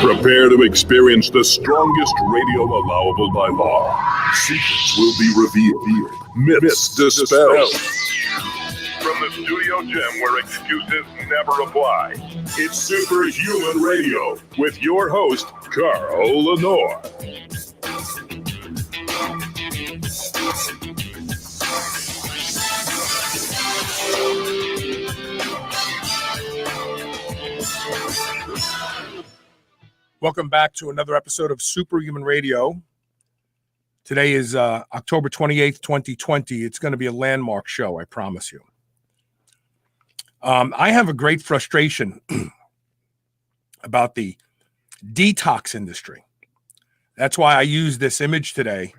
Prepare to experience the strongest radio allowable by law. Secrets will be revealed. Myths dispelled. From the studio gym where excuses never apply, it's Superhuman Radio with your host, Carl Lenore. Welcome back to another episode of Superhuman Radio. Today is October 28th, 2020. It's going to be a landmark show, I promise you. I have a great frustration about the detox industry. That's why I use this image today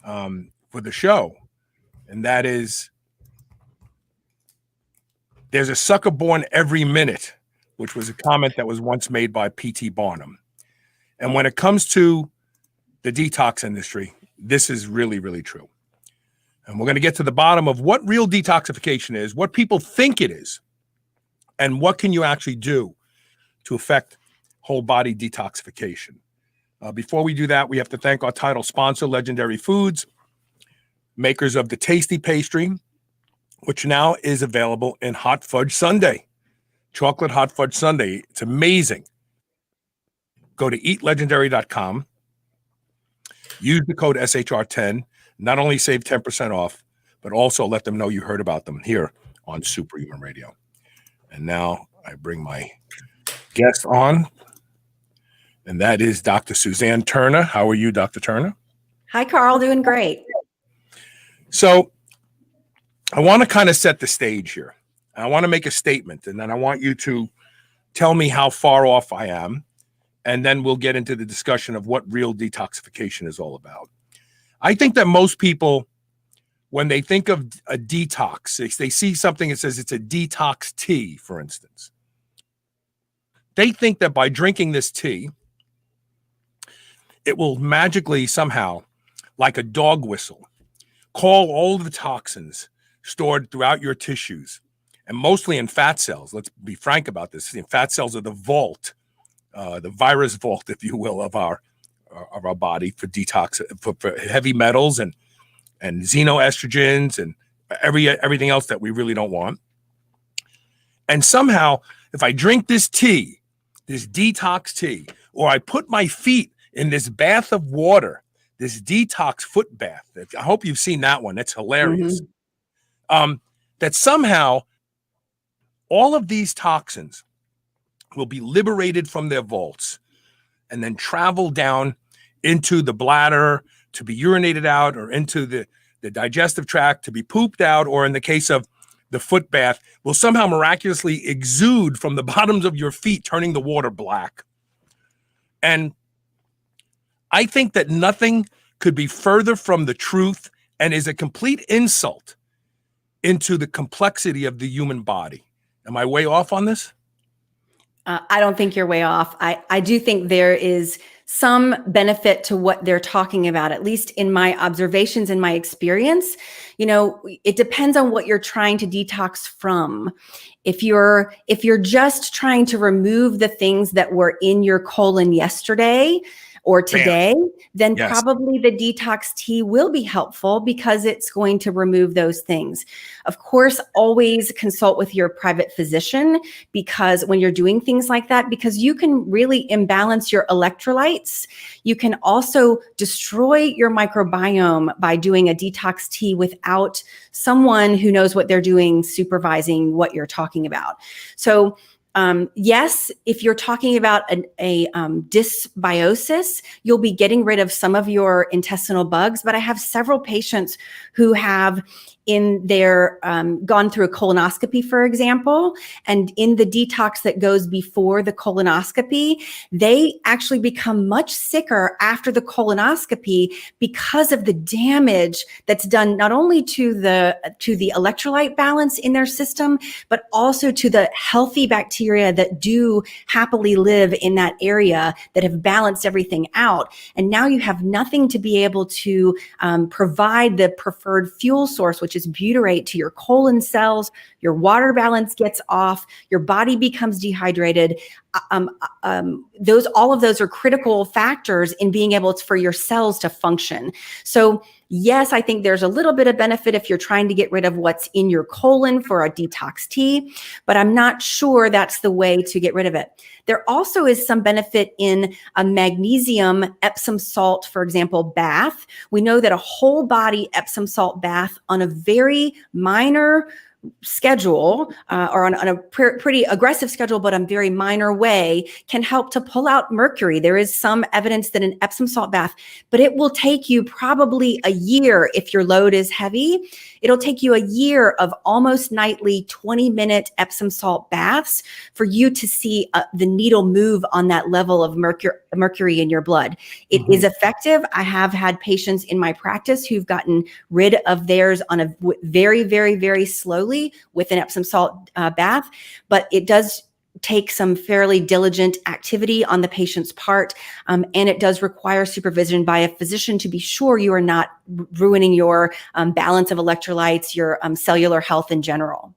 for the show. And that is, there's a sucker born every minute, which was a comment that was once made by P.T. Barnum. And when it comes to the detox industry, this is really, really true. And we're going to get to the bottom of what real detoxification is, what people think it is, and what can you actually do to affect whole body detoxification. Before we do that, we have to thank our title sponsor, Legendary Foods, makers of the tasty pastry, which now is available in hot fudge sundae, chocolate hot fudge sundae. It's amazing. Go to eatlegendary.com, use the code SHR10, not only save 10% off, but also let them know you heard about them here on Superhuman Radio. And now I bring my guest on, and that is Dr. Suzanne Turner. How are you, Dr. Turner? Hi, Carl. Doing great. So I want to kind of set the stage here. I want to make a statement, and then I want you to tell me how far off I am. And then we'll get into the discussion of what real detoxification is all about. I think that most people, when they think of a detox, they see something that says it's a detox tea, for instance. They think that by drinking this tea, it will magically somehow, like a dog whistle, call all the toxins stored throughout your tissues, and mostly in fat cells. Let's be frank about this. Fat cells are the vault, the virus vault, if you will, of our body for detox, for heavy metals and xenoestrogens and everything else that we really don't want. And somehow, if I drink this tea, this detox tea, or I put my feet in this bath of water, this detox foot bath, I hope you've seen that one. That's hilarious. That somehow all of these toxins will be liberated from their vaults and then travel down into the bladder to be urinated out, or into the digestive tract to be pooped out, or in the case of the foot bath, will somehow miraculously exude from the bottoms of your feet, turning the water black. And I think that nothing could be further from the truth, and is a complete insult into the complexity of the human body. Am I way off on this? I don't think you're way off. I do think there is some benefit to what they're talking about, at least in my observations and my experience. You know, it depends on what you're trying to detox from. If you're just trying to remove the things that were in your colon yesterday or today, then probably the detox tea will be helpful, because it's going to remove those things. Of course, always consult with your private physician, because when you're doing things like that, because you can really imbalance your electrolytes. You can also destroy your microbiome by doing a detox tea without someone who knows what they're doing supervising what you're talking about. So yes, if you're talking about a dysbiosis, you'll be getting rid of some of your intestinal bugs. But I have several patients who have in their gone through a colonoscopy, for example, and in the detox that goes before the colonoscopy, they actually become much sicker after the colonoscopy because of the damage that's done not only to the electrolyte balance in their system, but also to the healthy bacteria that do happily live in that area that have balanced everything out. And now you have nothing to be able to provide the preferred fuel source, which is butyrate, to your colon cells. Your water balance gets off, your body becomes dehydrated. All of those are critical factors in being able for your cells to function. So yes, I think there's a little bit of benefit if you're trying to get rid of what's in your colon for a detox tea, but I'm not sure that's the way to get rid of it. There also is some benefit in a magnesium Epsom salt, for example, bath. We know that a whole body Epsom salt bath on a very minor schedule or on a pretty aggressive schedule, but a very minor way, can help to pull out mercury. There is some evidence that an Epsom salt bath, but it will take you probably a year if your load is heavy. It'll take you a year of almost nightly 20-minute Epsom salt baths for you to see the needle move on that level of mercury in your blood. It is effective. I have had patients in my practice who've gotten rid of theirs on a very, very, very slowly with an Epsom salt bath, but it does take some fairly diligent activity on the patient's part, and it does require supervision by a physician to be sure you are not ruining your balance of electrolytes, your cellular health in general.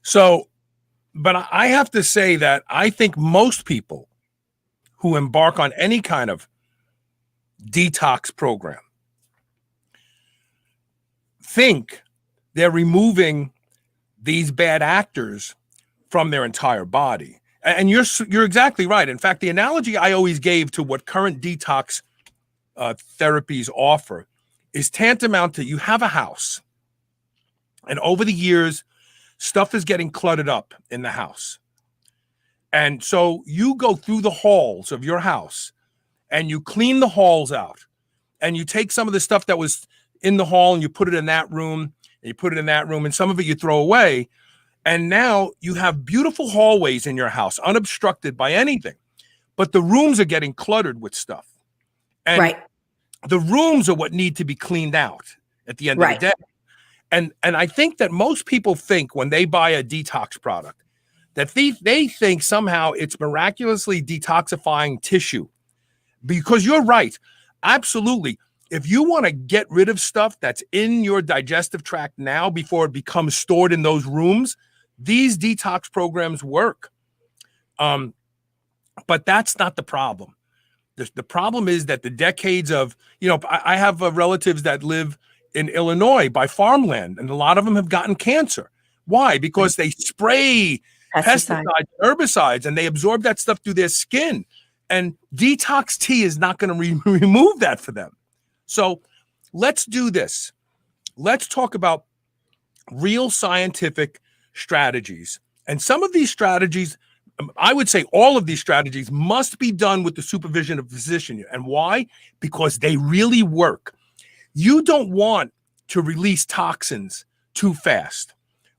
So, but I have to say that I think most people who embark on any kind of detox program think they're removing these bad actors from their entire body. And you're exactly right. In fact, the analogy I always gave to what current detox therapies offer is tantamount to: you have a house, and over the years, stuff is getting cluttered up in the house. And so you go through the halls of your house and you clean the halls out, and you take some of the stuff that was in the hall and you put it in that room, and you put it in that room, and some of it you throw away. And now you have beautiful hallways in your house, unobstructed by anything. But the rooms are getting cluttered with stuff. And right. The rooms are what need to be cleaned out at the end of the day. And I think that most people think when they buy a detox product that they think somehow it's miraculously detoxifying tissue. Because you're right. Absolutely. If you want to get rid of stuff that's in your digestive tract now before it becomes stored in those rooms, these detox programs work. But that's not the problem. The problem is that the decades of, I have relatives that live in Illinois by farmland, and a lot of them have gotten cancer. Why? Because they spray pesticides, herbicides, and they absorb that stuff through their skin. And detox tea is not going to remove that for them. So let's do this. Let's talk about real scientific strategies. And some of these strategies, I would say all of these strategies, must be done with the supervision of a physician. And why? Because they really work. You don't want to release toxins too fast.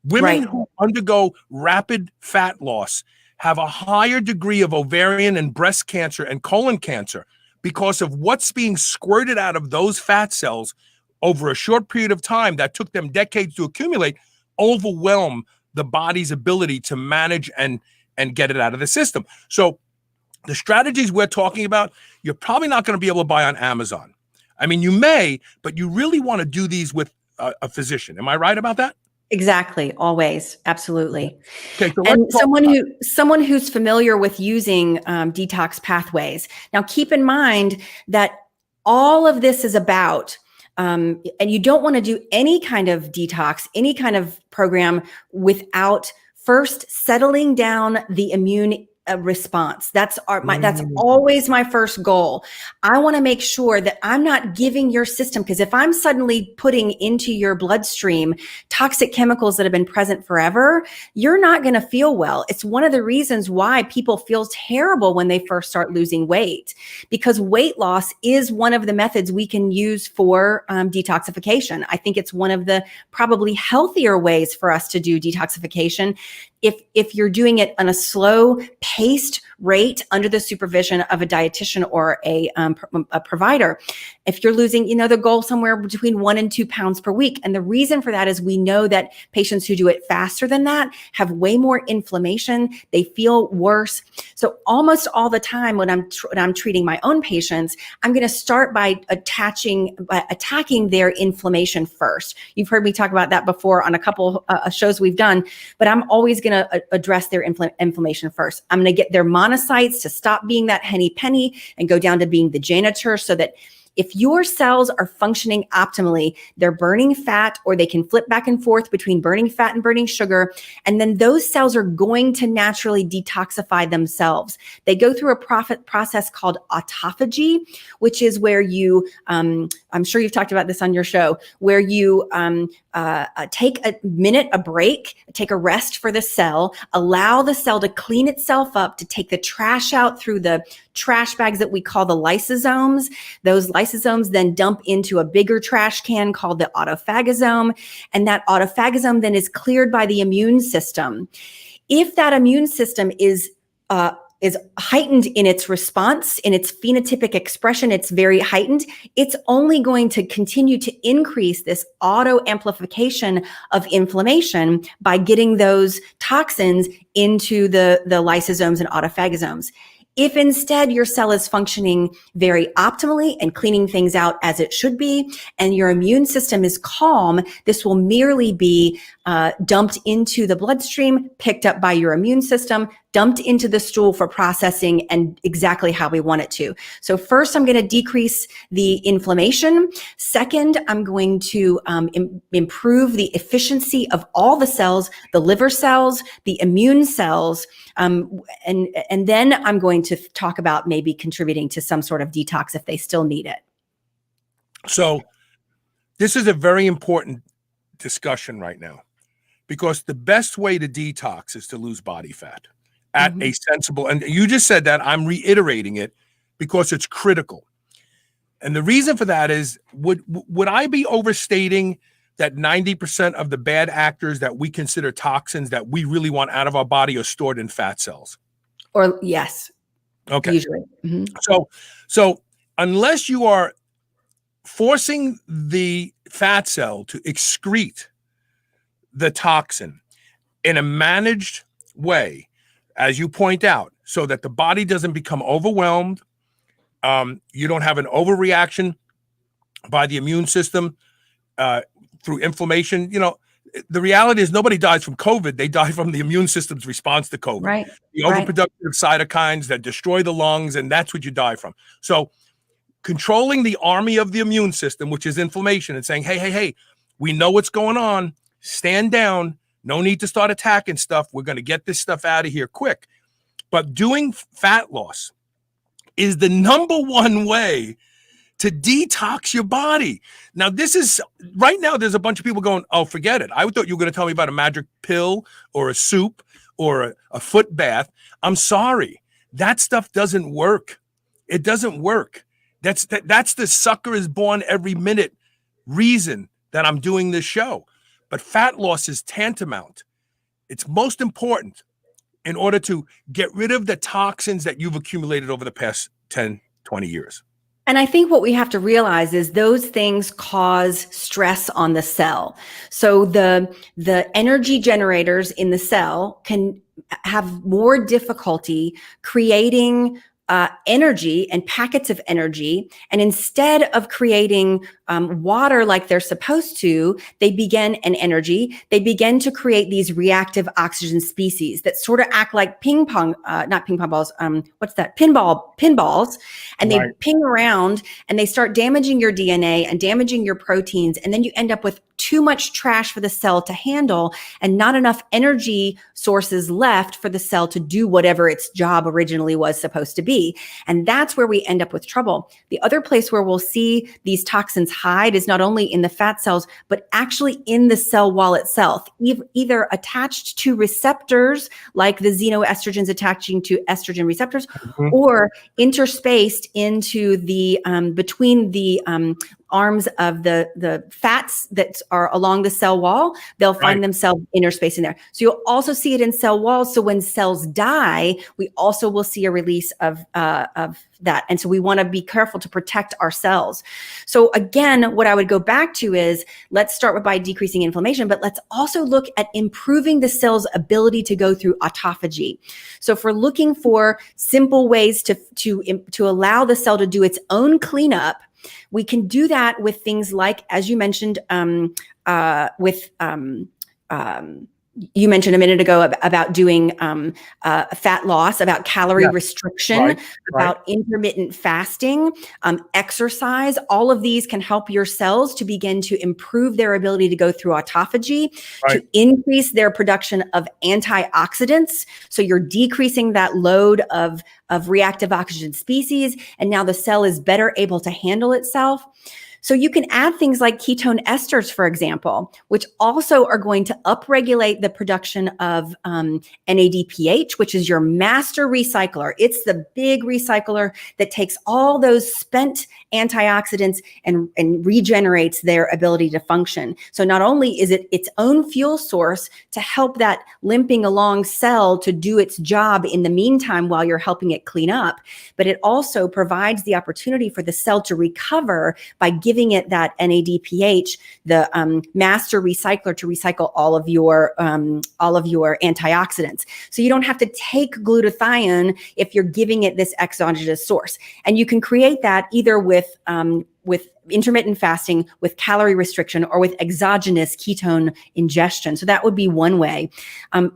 Women who undergo rapid fat loss have a higher degree of ovarian and breast cancer and colon cancer because of what's being squirted out of those fat cells over a short period of time that took them decades to accumulate, overwhelm the body's ability to manage and get it out of the system. So the strategies we're talking about, you're probably not going to be able to buy on Amazon. I mean, you may, but you really want to do these with a physician. Am I right about that? Exactly. Always. Absolutely. Okay, so and someone who's familiar with using detox pathways. Now, keep in mind that all of this is about, and you don't want to do any kind of detox, any kind of program without first settling down the immune a response. That's always my first goal. I want to make sure that I'm not giving your system, because if I'm suddenly putting into your bloodstream toxic chemicals that have been present forever, you're not going to feel well. It's one of the reasons why people feel terrible when they first start losing weight, because weight loss is one of the methods we can use for detoxification. I think it's one of the probably healthier ways for us to do detoxification. If you're doing it on a slow paced rate under the supervision of a dietitian or a provider, if you're losing, the goal somewhere between 1 and 2 pounds per week. And the reason for that is we know that patients who do it faster than that have way more inflammation. They feel worse. So almost all the time when I'm treating my own patients, I'm going to start by attacking their inflammation first. You've heard me talk about that before on a couple shows we've done, but I'm always going to address their inflammation first. I'm going to get their monocytes to stop being that henny penny and go down to being the janitor, so that if your cells are functioning optimally, they're burning fat, or they can flip back and forth between burning fat and burning sugar. And then those cells are going to naturally detoxify themselves. They go through a process called autophagy, which is where you, I'm sure you've talked about this on your show, where you take a minute, a break, take a rest for the cell, allow the cell to clean itself up, to take the trash out through the trash bags that we call the lysosomes. Those lysosomes then dump into a bigger trash can called the autophagosome. And that autophagosome then is cleared by the immune system. If that immune system is heightened in its response, in its phenotypic expression, it's very heightened, it's only going to continue to increase this auto amplification of inflammation by getting those toxins into the lysosomes and autophagosomes. If instead your cell is functioning very optimally and cleaning things out as it should be, and your immune system is calm, this will merely be dumped into the bloodstream, picked up by your immune system, dumped into the stool for processing, and exactly how we want it to. So first, I'm going to decrease the inflammation. Second, I'm going to improve the efficiency of all the cells, the liver cells, the immune cells, and then I'm going to talk about maybe contributing to some sort of detox if they still need it. So this is a very important discussion right now, because the best way to detox is to lose body fat at a sensible, and you just said that, I'm reiterating it because it's critical. And the reason for that is, would I be overstating that 90% of the bad actors that we consider toxins that we really want out of our body are stored in fat cells? Or yes. Okay. Usually. So unless you are forcing the fat cell to excrete the toxin in a managed way, as you point out, so that the body doesn't become overwhelmed, you don't have an overreaction by the immune system through inflammation. The reality is nobody dies from COVID. They die from the immune system's response to COVID. Right. The overproduction of cytokines that destroy the lungs, and that's what you die from. So controlling the army of the immune system, which is inflammation, and saying, hey, we know what's going on. Stand down. No need to start attacking stuff. We're going to get this stuff out of here quick. But doing fat loss is the number one way to detox your body. Now, right now, there's a bunch of people going, oh, forget it. I thought you were going to tell me about a magic pill or a soup or a foot bath. I'm sorry. That stuff doesn't work. It doesn't work. That's the sucker is born every minute reason that I'm doing this show. But fat loss is tantamount. It's most important in order to get rid of the toxins that you've accumulated over the past 10, 20 years. And I think what we have to realize is those things cause stress on the cell. So the energy generators in the cell can have more difficulty creating energy and packets of energy. And instead of creating water like they're supposed to, they begin to create these reactive oxygen species that sort of act like not ping pong balls. What's that? Pinballs. And they ping around and they start damaging your DNA and damaging your proteins. And then you end up with too much trash for the cell to handle and not enough energy sources left for the cell to do whatever its job originally was supposed to be. And that's where we end up with trouble. The other place where we'll see these toxins hide is not only in the fat cells, but actually in the cell wall itself, either attached to receptors like the xenoestrogens attaching to estrogen receptors, or interspaced into the between the arms of the fats that are along the cell wall. They'll find themselves interspaced in there. So you'll also see it in cell walls. So when cells die, we also will see a release of that. And so we want to be careful to protect our cells. So again, what I would go back to is, let's start by decreasing inflammation, but let's also look at improving the cell's ability to go through autophagy. So if we're looking for simple ways to allow the cell to do its own cleanup, we can do that with things like, as you mentioned, you mentioned a minute ago about doing fat loss, about calorie restriction, about intermittent fasting, exercise. All of these can help your cells to begin to improve their ability to go through autophagy, to increase their production of antioxidants. So you're decreasing that load of reactive oxygen species, and now the cell is better able to handle itself. So you can add things like ketone esters, for example, which also are going to upregulate the production of NADPH, which is your master recycler. It's the big recycler that takes all those spent antioxidants and regenerates their ability to function. So not only is it its own fuel source to help that limping along cell to do its job in the meantime while you're helping it clean up, but it also provides the opportunity for the cell to recover by giving it that NADPH, the master recycler, to recycle all of your antioxidants. So you don't have to take glutathione if you're giving it this exogenous source. And you can create that either with intermittent fasting, with calorie restriction, or with exogenous ketone ingestion. So that would be one way. And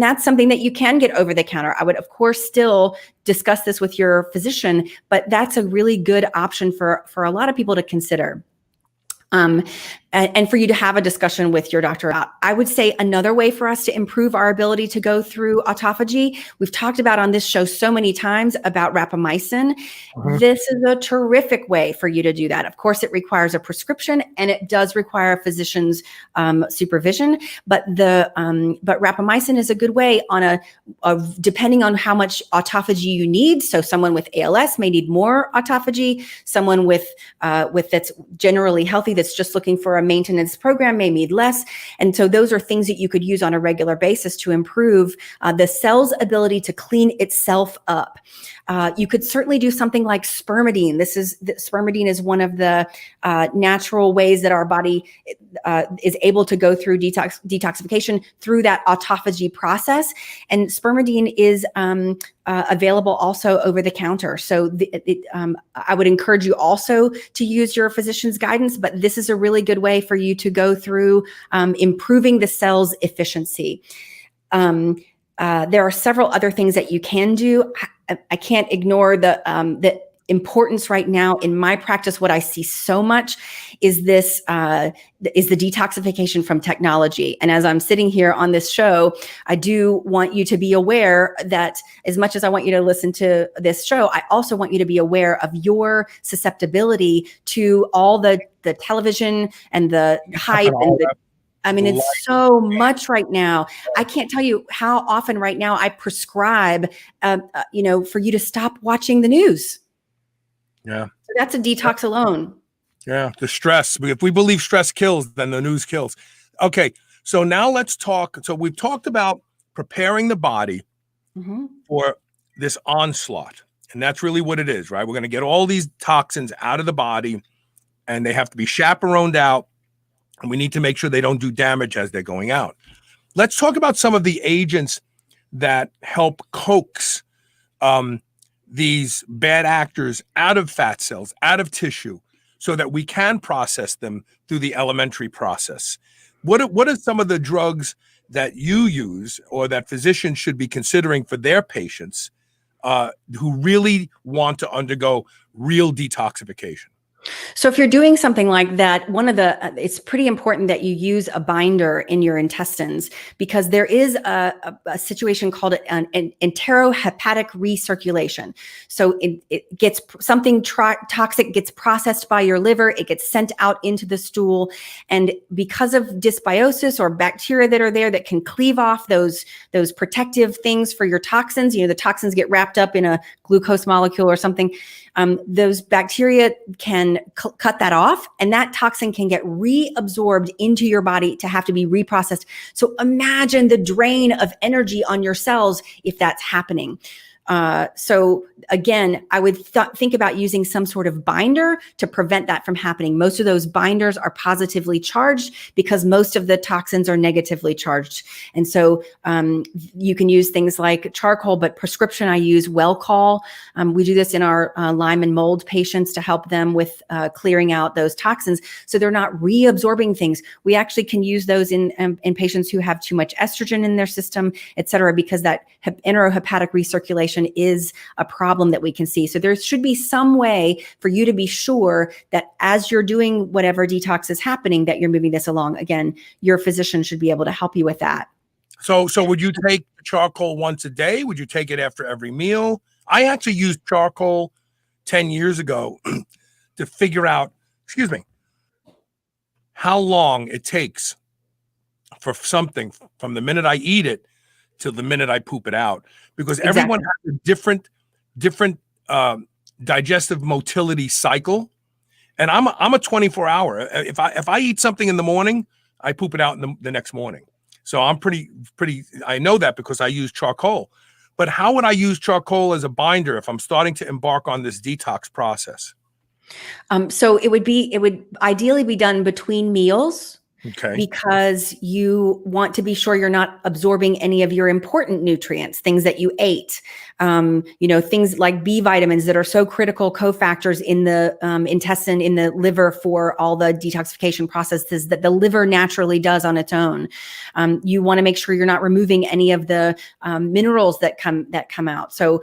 that's something that you can get over the counter. I would, of course, still discuss this with your physician, but that's a really good option for a lot of people to consider. And for you to have a discussion with your doctor about. I would say another way for us to improve our ability to go through autophagy, we've talked about on this show so many times about rapamycin. This is a terrific way for you to do that. Of course, it requires a prescription and it does require a physician's supervision, but rapamycin is a good way on depending on how much autophagy you need. So someone with ALS may need more autophagy. Someone with that's generally healthy, that's just looking for a maintenance program, may need less. And so those are things that you could use on a regular basis to improve the cell's ability to clean itself up. You could certainly do something like spermidine. Spermidine is one of the natural ways that our body is able to go through detoxification through that autophagy process. And spermidine is available also over the counter. So I would encourage you also to use your physician's guidance, but this is a really good way for you to go through improving the cell's efficiency. There are several other things that you can do. I can't ignore the importance right now in my practice. What I see so much is the detoxification from technology. And as I'm sitting here on this show, I do want you to be aware that as much as I want you to listen to this show, I also want you to be aware of your susceptibility to all the television and the hype and it's so much right now. I can't tell you how often right now I prescribe, for you to stop watching the news. Yeah. So that's a detox alone. Yeah. The stress. If we believe stress kills, then the news kills. Okay. So now let's talk. So we've talked about preparing the body for this onslaught. And that's really what it is, right? We're going to get all these toxins out of the body and they have to be chaperoned out. And we need to make sure they don't do damage as they're going out. Let's talk about some of the agents that help coax these bad actors out of fat cells, out of tissue, so that we can process them through the elementary process. What are some of the drugs that you use or that physicians should be considering for their patients who really want to undergo real detoxification? So if you're doing something like that, it's pretty important that you use a binder in your intestines, because there is a situation called an enterohepatic recirculation. So it gets something toxic gets processed by your liver, it gets sent out into the stool, and because of dysbiosis or bacteria that are there that can cleave off those protective things for your toxins, the toxins get wrapped up in a glucose molecule or something. Those bacteria can cut that off, and that toxin can get reabsorbed into your body to have to be reprocessed. So imagine the drain of energy on your cells if that's happening. So again, I would think about using some sort of binder to prevent that from happening. Most of those binders are positively charged because most of the toxins are negatively charged. And so you can use things like charcoal, but prescription I use Welcol. We do this in our Lyme and mold patients to help them with clearing out those toxins so they're not reabsorbing things. We actually can use those in patients who have too much estrogen in their system, et cetera, because that enterohepatic recirculation is a problem that we can see. So there should be some way for you to be sure that as you're doing whatever detox is happening, that you're moving this along. Again, your physician should be able to help you with that. So would you take charcoal once a day? Would you take it after every meal? I actually used charcoal 10 years ago to figure out, how long it takes for something from the minute I eat it till the minute I poop it out, because everyone has a different digestive motility cycle, and I'm a 24-hour. If I eat something in the morning, I poop it out in the next morning. So I'm pretty. I know that because I use charcoal. But how would I use charcoal as a binder if I'm starting to embark on this detox process? So it would ideally be done between meals. Okay. Because you want to be sure you're not absorbing any of your important nutrients, things that you ate, things like B vitamins that are so critical cofactors in the intestine, in the liver for all the detoxification processes that the liver naturally does on its own. You want to make sure you're not removing any of the minerals that come out. So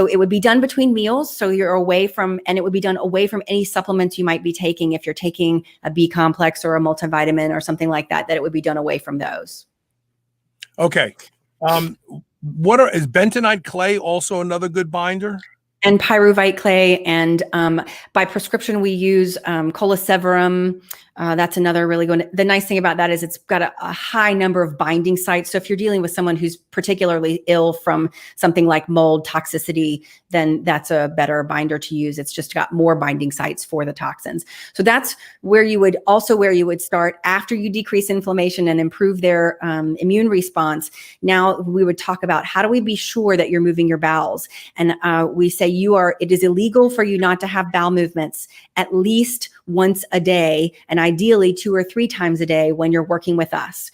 it would be done between meals. So you're away from, and it would be done away from any supplements you might be taking. If you're taking a B complex or a multivitamin or something like that, that it would be done away from those. Okay. Is bentonite clay also another good binder? And pyruvite clay, and by prescription we use choleseverum. That's another really good one. The nice thing about that is it's got a high number of binding sites. So if you're dealing with someone who's particularly ill from something like mold toxicity, then that's a better binder to use. It's just got more binding sites for the toxins. So that's where you would start after you decrease inflammation and improve their immune response. Now we would talk about how do we be sure that you're moving your bowels, and we say it is illegal for you not to have bowel movements at least once a day, and ideally 2 or 3 times a day when you're working with us.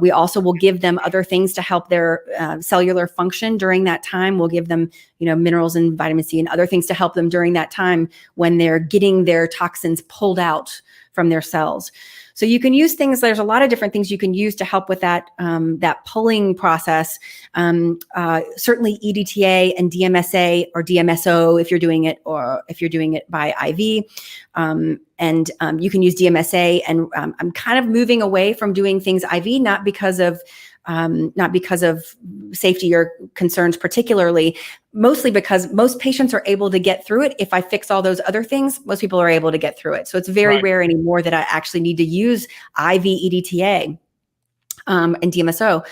We also will give them other things to help their cellular function during that time. We'll give them, minerals and vitamin C and other things to help them during that time when they're getting their toxins pulled out from their cells. So you can use things. There's a lot of different things you can use to help with that pulling process. Certainly EDTA and DMSA or DMSO if you're doing it by IV. And you can use DMSA. And I'm kind of moving away from doing things IV, not because of safety or concerns particularly, mostly because most patients are able to get through it. If I fix all those other things, most people are able to get through it. So it's very rare anymore that I actually need to use IV EDTA and DMSO.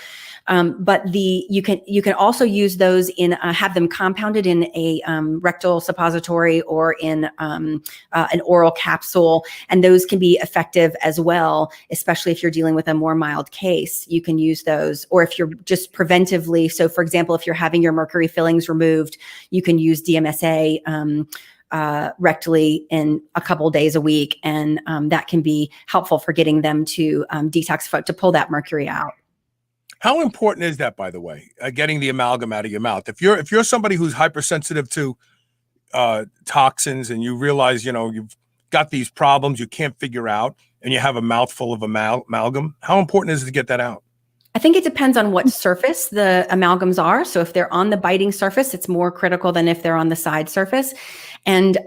But you can also use those in have them compounded in a rectal suppository or in an oral capsule, and those can be effective as well, especially if you're dealing with a more mild case. You can use those, or if you're just preventively. So, for example, if you're having your mercury fillings removed, you can use DMSA rectally in a couple of days a week, and that can be helpful for getting them to detoxify, to pull that mercury out. How important is that, by the way, getting the amalgam out of your mouth? If you're somebody who's hypersensitive to toxins and you realize, you've got these problems you can't figure out and you have a mouthful of amalgam, how important is it to get that out? I think it depends on what surface the amalgams are. So if they're on the biting surface, it's more critical than if they're on the side surface. And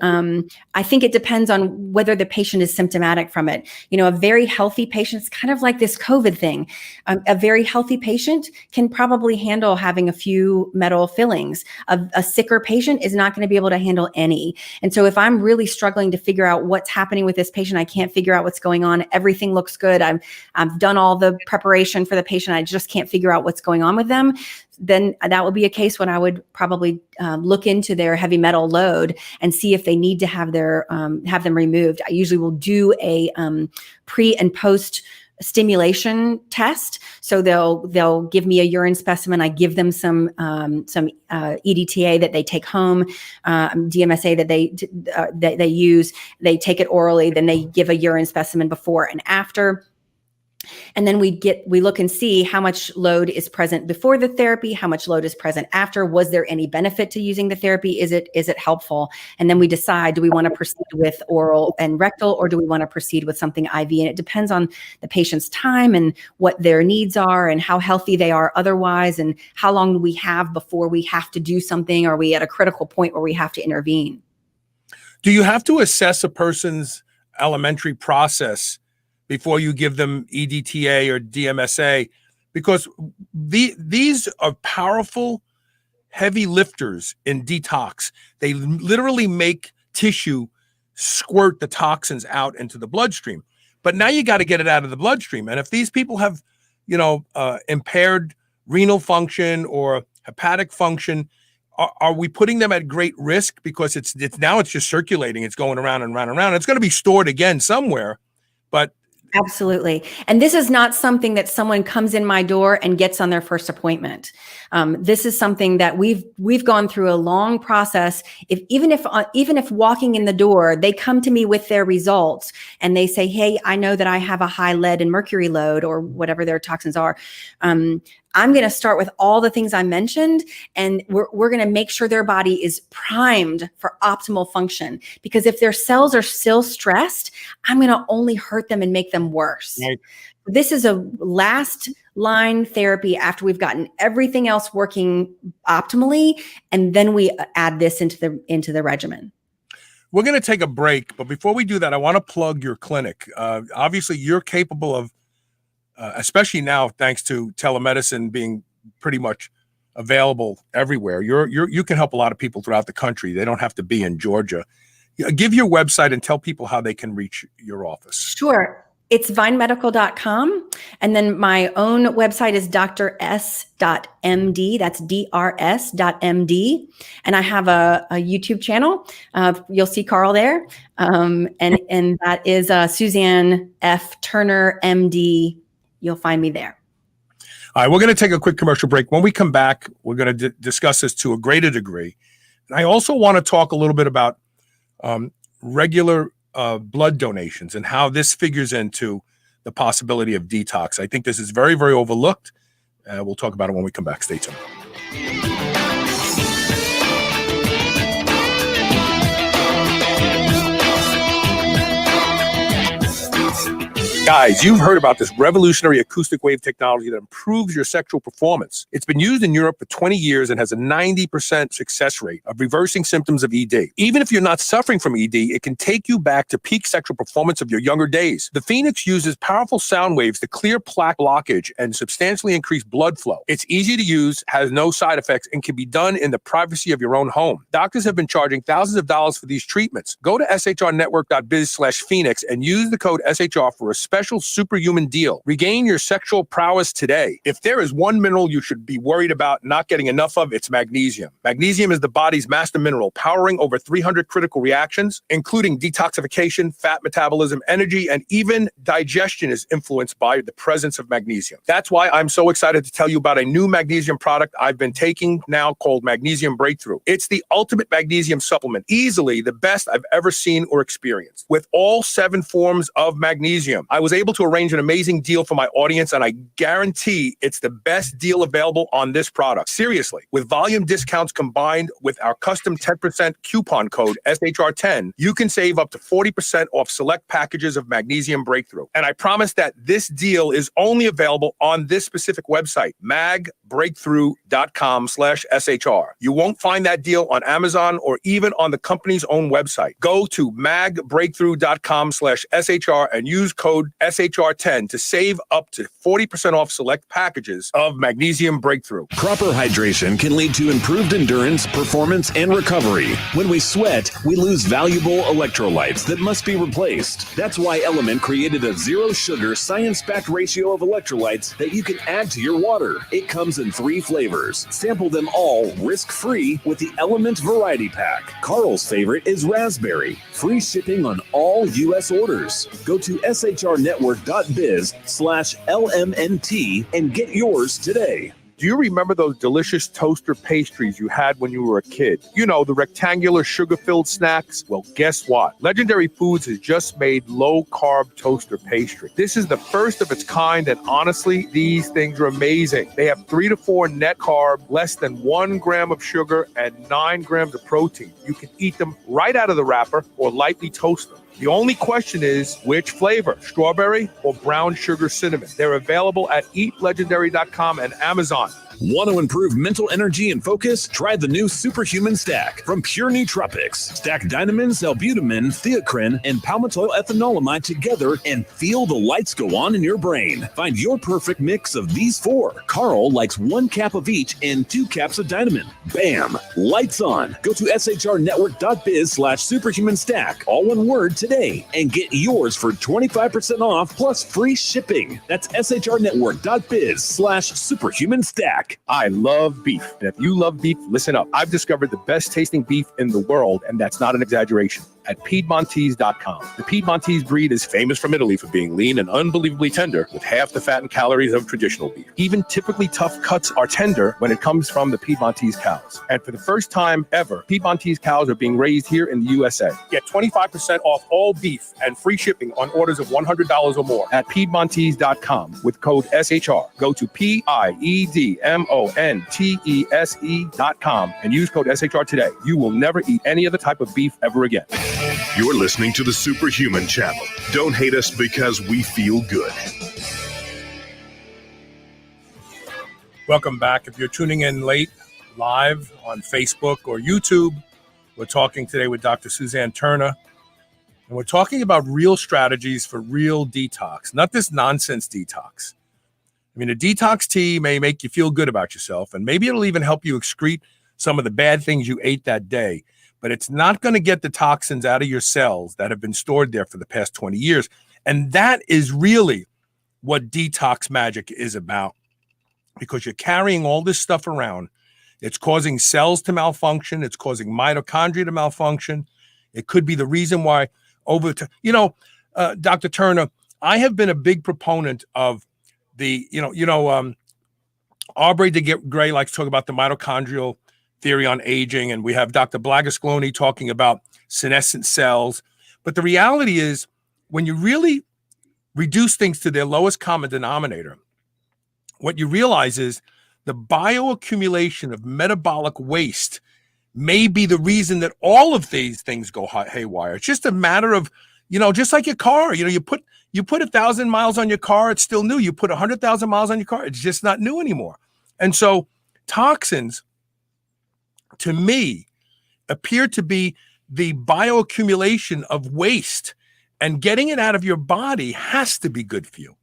I think it depends on whether the patient is symptomatic from it. A very healthy patient, it's kind of like this COVID thing. A very healthy patient can probably handle having a few metal fillings. A sicker patient is not going to be able to handle any. And so if I'm really struggling to figure out what's happening with this patient, I can't figure out what's going on. Everything looks good. I've done all the preparation for the patient. I just can't figure out what's going on with them. Then that would be a case when I would probably look into their heavy metal load and see if they need to have them removed. I usually will do a pre and post stimulation test. So they'll give me a urine specimen. I give them some EDTA that they take home, DMSA that they use. They take it orally. Then they give a urine specimen before and after. And then we look and see how much load is present before the therapy, how much load is present after. Was there any benefit to using the therapy? Is it helpful? And then we decide, do we want to proceed with oral and rectal, or do we want to proceed with something IV? And it depends on the patient's time and what their needs are and how healthy they are otherwise, and how long do we have before we have to do something. Are we at a critical point where we have to intervene? Do you have to assess a person's alimentary process before you give them EDTA or DMSA? Because these are powerful, heavy lifters in detox. They literally make tissue squirt the toxins out into the bloodstream. But now you got to get it out of the bloodstream. And if these people have, impaired renal function or hepatic function, are we putting them at great risk? Because it's just circulating. It's going around and around and around. It's going to be stored again somewhere, but absolutely. And this is not something that someone comes in my door and gets on their first appointment. This is something that we've gone through a long process. Even if walking in the door, they come to me with their results and they say, hey, I know that I have a high lead and mercury load or whatever their toxins are. I'm going to start with all the things I mentioned, and we're going to make sure their body is primed for optimal function. Because if their cells are still stressed, I'm going to only hurt them and make them worse. Right. This is a last line therapy after we've gotten everything else working optimally, and then we add this into the regimen. We're going to take a break, but before we do that, I want to plug your clinic. Obviously, you're capable of, especially now, thanks to telemedicine being pretty much available everywhere. You can help a lot of people throughout the country. They don't have to be in Georgia. Give your website and tell people how they can reach your office. Sure. It's vinemedical.com. And then my own website is drs.md. That's drs.md. And I have a YouTube channel. You'll see Carl there. And that is Suzanne F. Turner, MD. You'll find me there. All right, we're going to take a quick commercial break. When we come back, we're going to discuss this to a greater degree. And I also want to talk a little bit about regular blood donations and how this figures into the possibility of detox. I think this is very, very overlooked. We'll talk about it when we come back. Stay tuned. Guys, you've heard about this revolutionary acoustic wave technology that improves your sexual performance. It's been used in Europe for 20 years and has a 90% success rate of reversing symptoms of ED. Even if you're not suffering from ED, it can take you back to peak sexual performance of your younger days. The Phoenix uses powerful sound waves to clear plaque blockage and substantially increase blood flow. It's easy to use, has no side effects, and can be done in the privacy of your own home. Doctors have been charging thousands of dollars for these treatments. Go to shrnetwork.biz/Phoenix and use the code SHR for a special superhuman deal. Regain your sexual prowess today. If there is one mineral you should be worried about not getting enough of, it's magnesium. Magnesium is the body's master mineral, powering over 300 critical reactions, including detoxification, fat metabolism, energy, and even digestion is influenced by the presence of magnesium. That's why I'm so excited to tell you about a new magnesium product I've been taking now called Magnesium Breakthrough. It's the ultimate magnesium supplement, easily the best I've ever seen or experienced. With all 7 forms of magnesium, I was able to arrange an amazing deal for my audience, and I guarantee it's the best deal available on this product. Seriously, with volume discounts combined with our custom 10% coupon code SHR10, you can save up to 40% off select packages of Magnesium Breakthrough. And I promise that this deal is only available on this specific website, magbreakthrough.com. magbreakthrough.com/SHR. You won't find that deal on Amazon or even on the company's own website. Go to magbreakthrough.com/SHR and use code SHR10 to save up to 40% off select packages of Magnesium Breakthrough. Proper hydration can lead to improved endurance, performance, and recovery. When we sweat, we lose valuable electrolytes that must be replaced. That's why Element created a zero-sugar, science-backed ratio of electrolytes that you can add to your water. It comes in 3 flavors. Sample them all risk-free with the Element Variety Pack. Carl's favorite is raspberry. Free shipping on all U.S. orders. Go to shrnetwork.biz/LMNT and get yours today. Do you remember those delicious toaster pastries you had when you were a kid? You know, the rectangular sugar-filled snacks? Well, guess what? Legendary Foods has just made low-carb toaster pastry. This is the first of its kind, and honestly, these things are amazing. They have 3 to 4 net carb, less than 1 gram of sugar, and 9 grams of protein. You can eat them right out of the wrapper or lightly toast them. The only question is, which flavor, strawberry or brown sugar cinnamon? They're available at eatlegendary.com and Amazon. Want to improve mental energy and focus? Try the new Superhuman Stack from Pure Nootropics. Stack Dynamins, L-Butamin, Theocrine, and palmitoyl ethanolamide together and feel the lights go on in your brain. Find your perfect mix of these 4. Carl likes 1 cap of each and 2 caps of Dynamin. Bam! Lights on. Go to shrnetwork.biz/superhuman stack, all one word, today, and get yours for 25% off plus free shipping. That's shrnetwork.biz/superhuman stack. I love beef. And if you love beef, listen up. I've discovered the best tasting beef in the world, and that's not an exaggeration, at Piedmontese.com. The Piedmontese breed is famous from Italy for being lean and unbelievably tender, with half the fat and calories of traditional beef. Even typically tough cuts are tender when it comes from the Piedmontese cows. And for the first time ever, Piedmontese cows are being raised here in the USA. Get 25% off all beef and free shipping on orders of $100 or more at Piedmontese.com with code SHR. Go to Piedmontese.com and use code SHR today. You will never eat any other type of beef ever again. You're listening to the Superhuman Channel. Don't hate us because we feel good. Welcome back. If you're tuning in late, live on Facebook or YouTube, we're talking today with Dr. Suzanne Turner, and we're talking about real strategies for real detox, not this nonsense detox. I mean, a detox tea may make you feel good about yourself, and maybe it'll even help you excrete some of the bad things you ate that day, but it's not going to get the toxins out of your cells that have been stored there for the past 20 years. And that is really what detox magic is about, because you're carrying all this stuff around. It's causing cells to malfunction. It's causing mitochondria to malfunction. It could be the reason why Dr. Turner, I have been a big proponent of the, Aubrey de Grey likes to talk about the mitochondrial theory on aging, and we have Dr. Blagascloni talking about senescent cells. But the reality is, when you really reduce things to their lowest common denominator, what you realize is the bioaccumulation of metabolic waste may be the reason that all of these things go haywire. It's just a matter of, just like your car, you put 1,000 miles on your car, it's still new. You put 100,000 miles on your car, it's just not new anymore. And so toxins, to me, appear to be the bioaccumulation of waste, and getting it out of your body has to be good for you.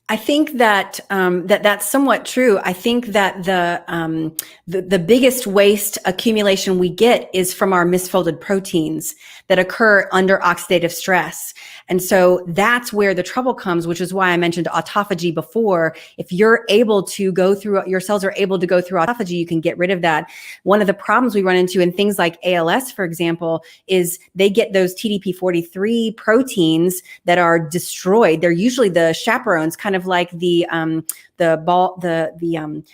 I think that that's somewhat true. I think that the biggest waste accumulation we get is from our misfolded proteins that occur under oxidative stress. And so that's where the trouble comes, which is why I mentioned autophagy before. If you're able to go through, your cells are able to go through autophagy, you can get rid of that. One of the problems we run into in things like ALS, for example, is they get those TDP-43 proteins that are destroyed. They're usually the chaperones, kind of like the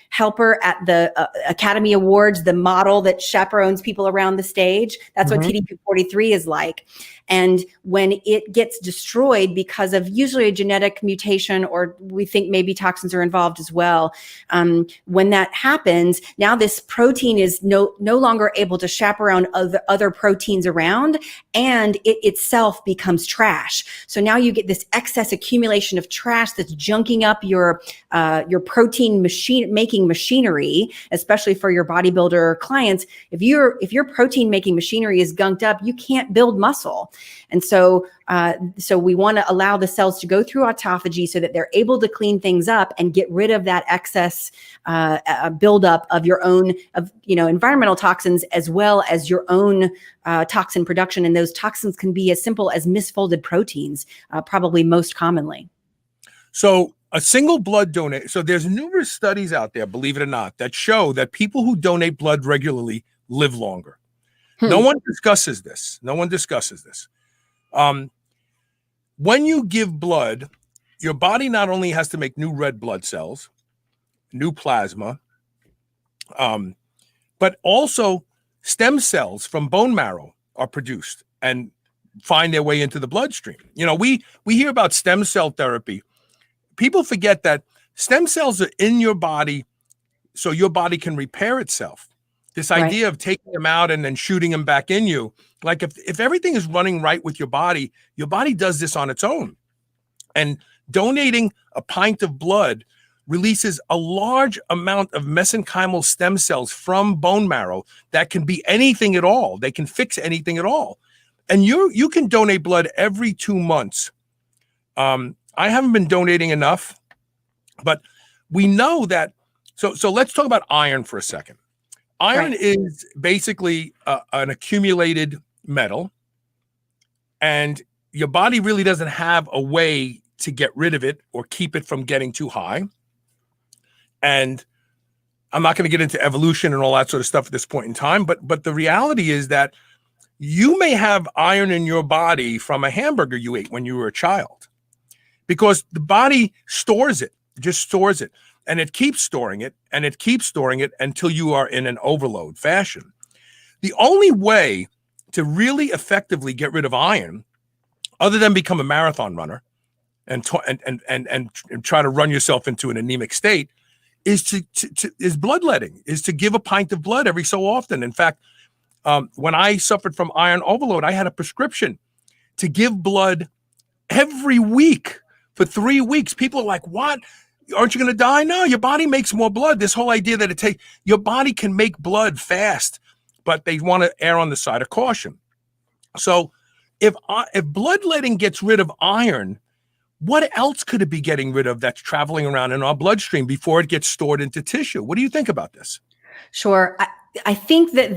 helper at the Academy Awards, the model that chaperones people around the stage. That's what TDP-43 is like. And when it gets destroyed because of usually a genetic mutation, or we think maybe toxins are involved as well, when that happens, now this protein is no longer able to chaperone other proteins around, and it itself becomes trash. So now you get this excess accumulation of trash that's junking up your protein making machinery, especially for your bodybuilder clients. If your protein making machinery is gunked up, you can't build muscle. And so we want to allow the cells to go through autophagy so that they're able to clean things up and get rid of that excess buildup of your own environmental toxins, as well as your own toxin production. And those toxins can be as simple as misfolded proteins, probably most commonly. So a single blood donate. So there's numerous studies out there, believe it or not, that show that people who donate blood regularly live longer. No one discusses this. When you give blood, your body not only has to make new red blood cells, new plasma, but also stem cells from bone marrow are produced and find their way into the bloodstream. We hear about stem cell therapy. People forget that stem cells are in your body so your body can repair itself. This idea of taking them out and then shooting them back in you, like if everything is running right with your body does this on its own. And donating a pint of blood releases a large amount of mesenchymal stem cells from bone marrow that can be anything at all. They can fix anything at all. And you can donate blood every 2 months. I haven't been donating enough, but we know that. So let's talk about iron for a second. Iron is basically an accumulated metal, and your body really doesn't have a way to get rid of it or keep it from getting too high. And I'm not going to get into evolution and all that sort of stuff at this point in time, but the reality is that you may have iron in your body from a hamburger you ate when you were a child, because the body stores it, just stores it. And it keeps storing it, and it keeps storing it until you are in an overload fashion. The only way to really effectively get rid of iron, other than become a marathon runner and try to run yourself into an anemic state, is is bloodletting, is to give a pint of blood every so often. In fact, when I suffered from iron overload, I had a prescription to give blood every week for 3 weeks. People are like, "What? Aren't you going to die?" No, your body makes more blood. This whole idea that your body can make blood fast, but they want to err on the side of caution. So if bloodletting gets rid of iron, what else could it be getting rid of that's traveling around in our bloodstream before it gets stored into tissue? What do you think about this? Sure. I think that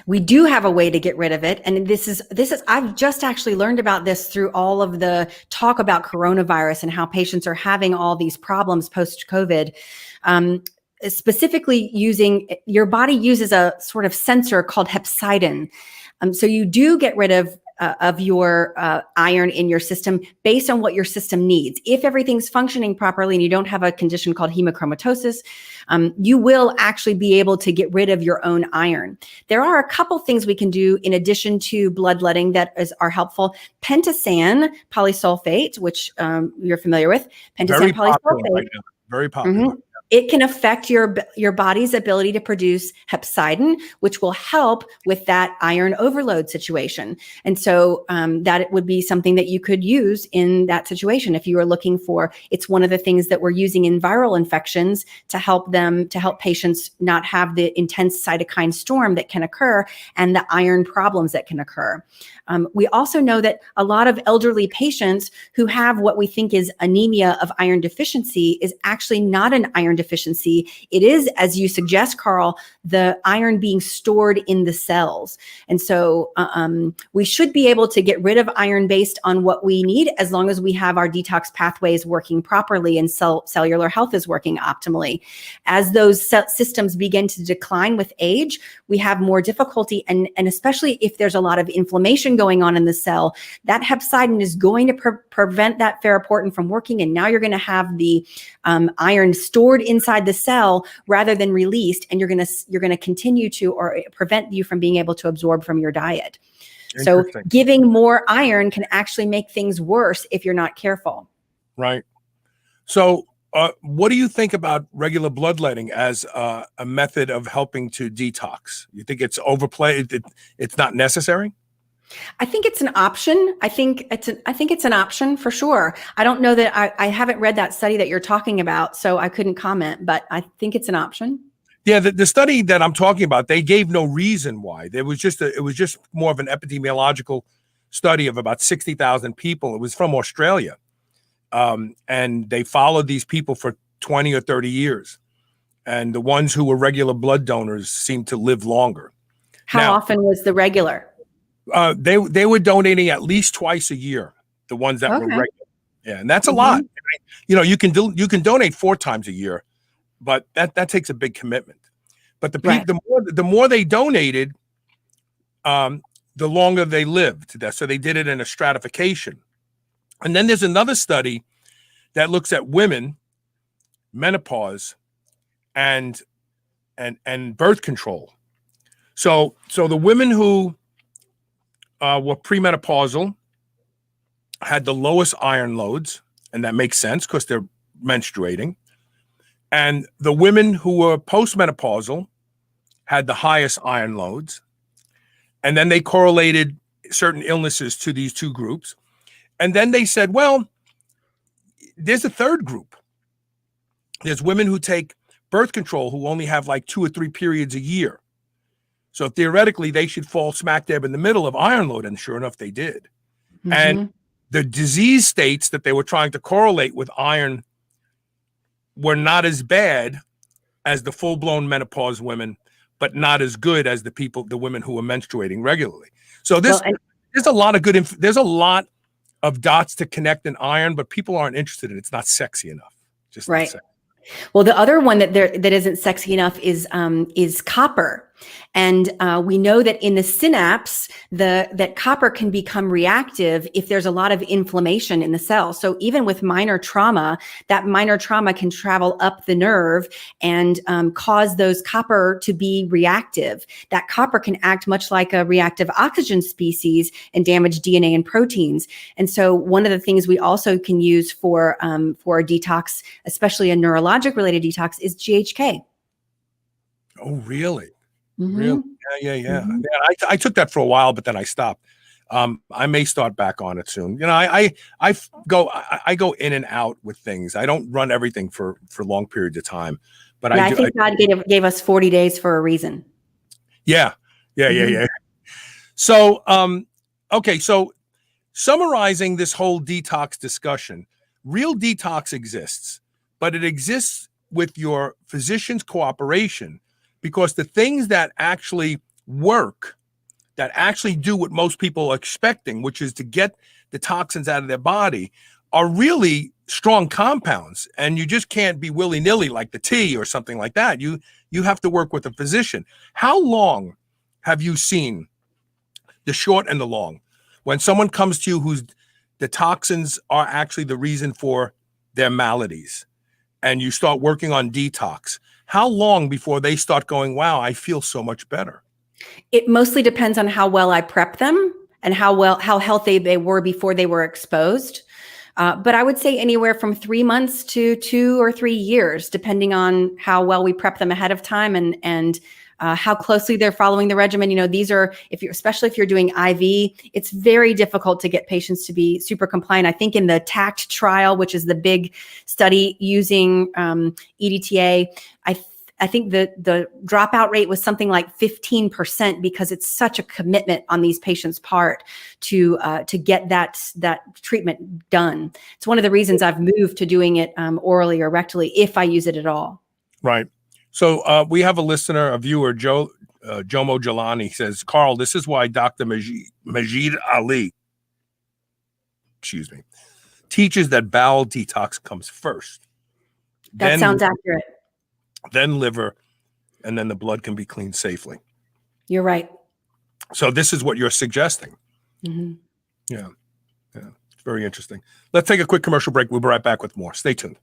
we do have a way to get rid of it. And this is, I've just actually learned about this through all of the talk about coronavirus and how patients are having all these problems post-COVID. Specifically your body uses a sort of sensor called hepcidin. So you do get rid of your iron in your system based on what your system needs. If everything's functioning properly and you don't have a condition called hemochromatosis, you will actually be able to get rid of your own iron. There are a couple things we can do in addition to bloodletting that are helpful. Pentosan polysulfate, which you're familiar with. Pentosan Very polysulfate. popular right now. Very popular. Mm-hmm. It can affect your body's ability to produce hepcidin, which will help with that iron overload situation. And so that it would be something that you could use in that situation if you are looking for. It's one of the things that we're using in viral infections to help patients not have the intense cytokine storm that can occur and the iron problems that can occur. We also know that a lot of elderly patients who have what we think is anemia of iron deficiency is actually not an iron deficiency. It is, as you suggest, Carl, the iron being stored in the cells. And so we should be able to get rid of iron based on what we need, as long as we have our detox pathways working properly and cellular health is working optimally. As those systems begin to decline with age, we have more difficulty. And especially if there's a lot of inflammation going on in the cell, that hepcidin is going to prevent that ferroportin from working. And now you're going to have the iron stored inside the cell rather than released. And you're going to continue to, or prevent you from being able to absorb from your diet. So giving more iron can actually make things worse if you're not careful. Right. So what do you think about regular bloodletting as a method of helping to detox? You think it's overplayed? It's not necessary? I think it's an option. I think it's an option for sure. I don't know that I haven't read that study that you're talking about, so I couldn't comment, but I think it's an option. Yeah, the study that I'm talking about, they gave no reason why. It was just more of an epidemiological study of about 60,000 people. It was from Australia. And they followed these people for 20 or 30 years. And the ones who were regular blood donors seemed to live longer. How often was the regular? They were donating at least twice a year, the ones that were regular. Yeah, and that's a lot. You know, you can donate 4 times a year, but that takes a big commitment. But the more they donated, the longer they lived. So they did it in a stratification. And then there's another study that looks at women, menopause, and birth control. So the women who were premenopausal had the lowest iron loads, and that makes sense because they're menstruating. And the women who were postmenopausal had the highest iron loads. And then they correlated certain illnesses to these two groups. And then they said, well, there's a third group. There's women who take birth control who only have like 2 or 3 periods a year. So theoretically, they should fall smack dab in the middle of iron load. And sure enough, they did. Mm-hmm. And the disease states that they were trying to correlate with iron were not as bad as the full-blown menopause women, but not as good as the women who were menstruating regularly. So there's a lot of there's a lot of dots to connect in iron, but people aren't interested in it. It's not sexy enough. Just right. Not sexy. Well, the other one that isn't sexy enough is copper. And we know that in the synapse, that copper can become reactive if there's a lot of inflammation in the cell. So even with minor trauma, that minor trauma can travel up the nerve and cause those copper to be reactive. That copper can act much like a reactive oxygen species and damage DNA and proteins. And so one of the things we also can use for a detox, especially a neurologic related detox, is GHK. Oh, really? Mm-hmm. Really? Yeah. Mm-hmm. Yeah, I took that for a while, but then I stopped. I may start back on it soon. You know, I go in and out with things. I don't run everything for long periods of time. But I think God gave us 40 days for a reason. Yeah. So, okay. So summarizing this whole detox discussion, real detox exists, but it exists with your physician's cooperation. Because the things that actually work, that actually do what most people are expecting, which is to get the toxins out of their body, are really strong compounds. And you just can't be willy-nilly like the tea or something like that. You have to work with a physician. How long have you seen, the short and the long, when someone comes to you whose the toxins are actually the reason for their maladies, and you start working on detox? How long before they start going, wow, I feel so much better? It mostly depends on how well I prep them and how healthy they were before they were exposed. But I would say anywhere from 3 months to 2 or 3 years, depending on how well we prep them ahead of time and how closely they're following the regimen. You know, these are, especially if you're doing IV, it's very difficult to get patients to be super compliant. I think in the TACT trial, which is the big study using EDTA, I think the dropout rate was something like 15% because it's such a commitment on these patients' part to get that treatment done. It's one of the reasons I've moved to doing it orally or rectally if I use it at all. Right. So we have a listener, a viewer, Jomo Jelani says, Carl, this is why Dr. Majid Ali, teaches that bowel detox comes first. That sounds accurate. Then liver, and then the blood can be cleaned safely. You're right. So this is what you're suggesting. Mm-hmm. Yeah. It's very interesting. Let's take a quick commercial break. We'll be right back with more. Stay tuned.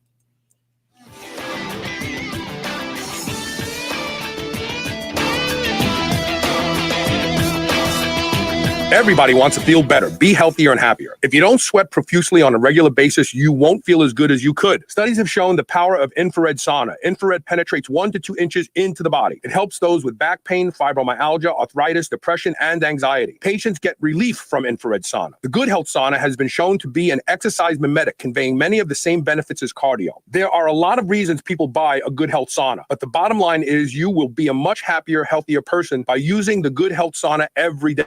Everybody wants to feel better, be healthier and happier. If you don't sweat profusely on a regular basis, you won't feel as good as you could. Studies have shown the power of infrared sauna. Infrared penetrates 1 to 2 inches into the body. It helps those with back pain, fibromyalgia, arthritis, depression, and anxiety. Patients get relief from infrared sauna. The Good Health Sauna has been shown to be an exercise mimetic, conveying many of the same benefits as cardio. There are a lot of reasons people buy a Good Health Sauna, but the bottom line is you will be a much happier, healthier person by using the Good Health Sauna every day.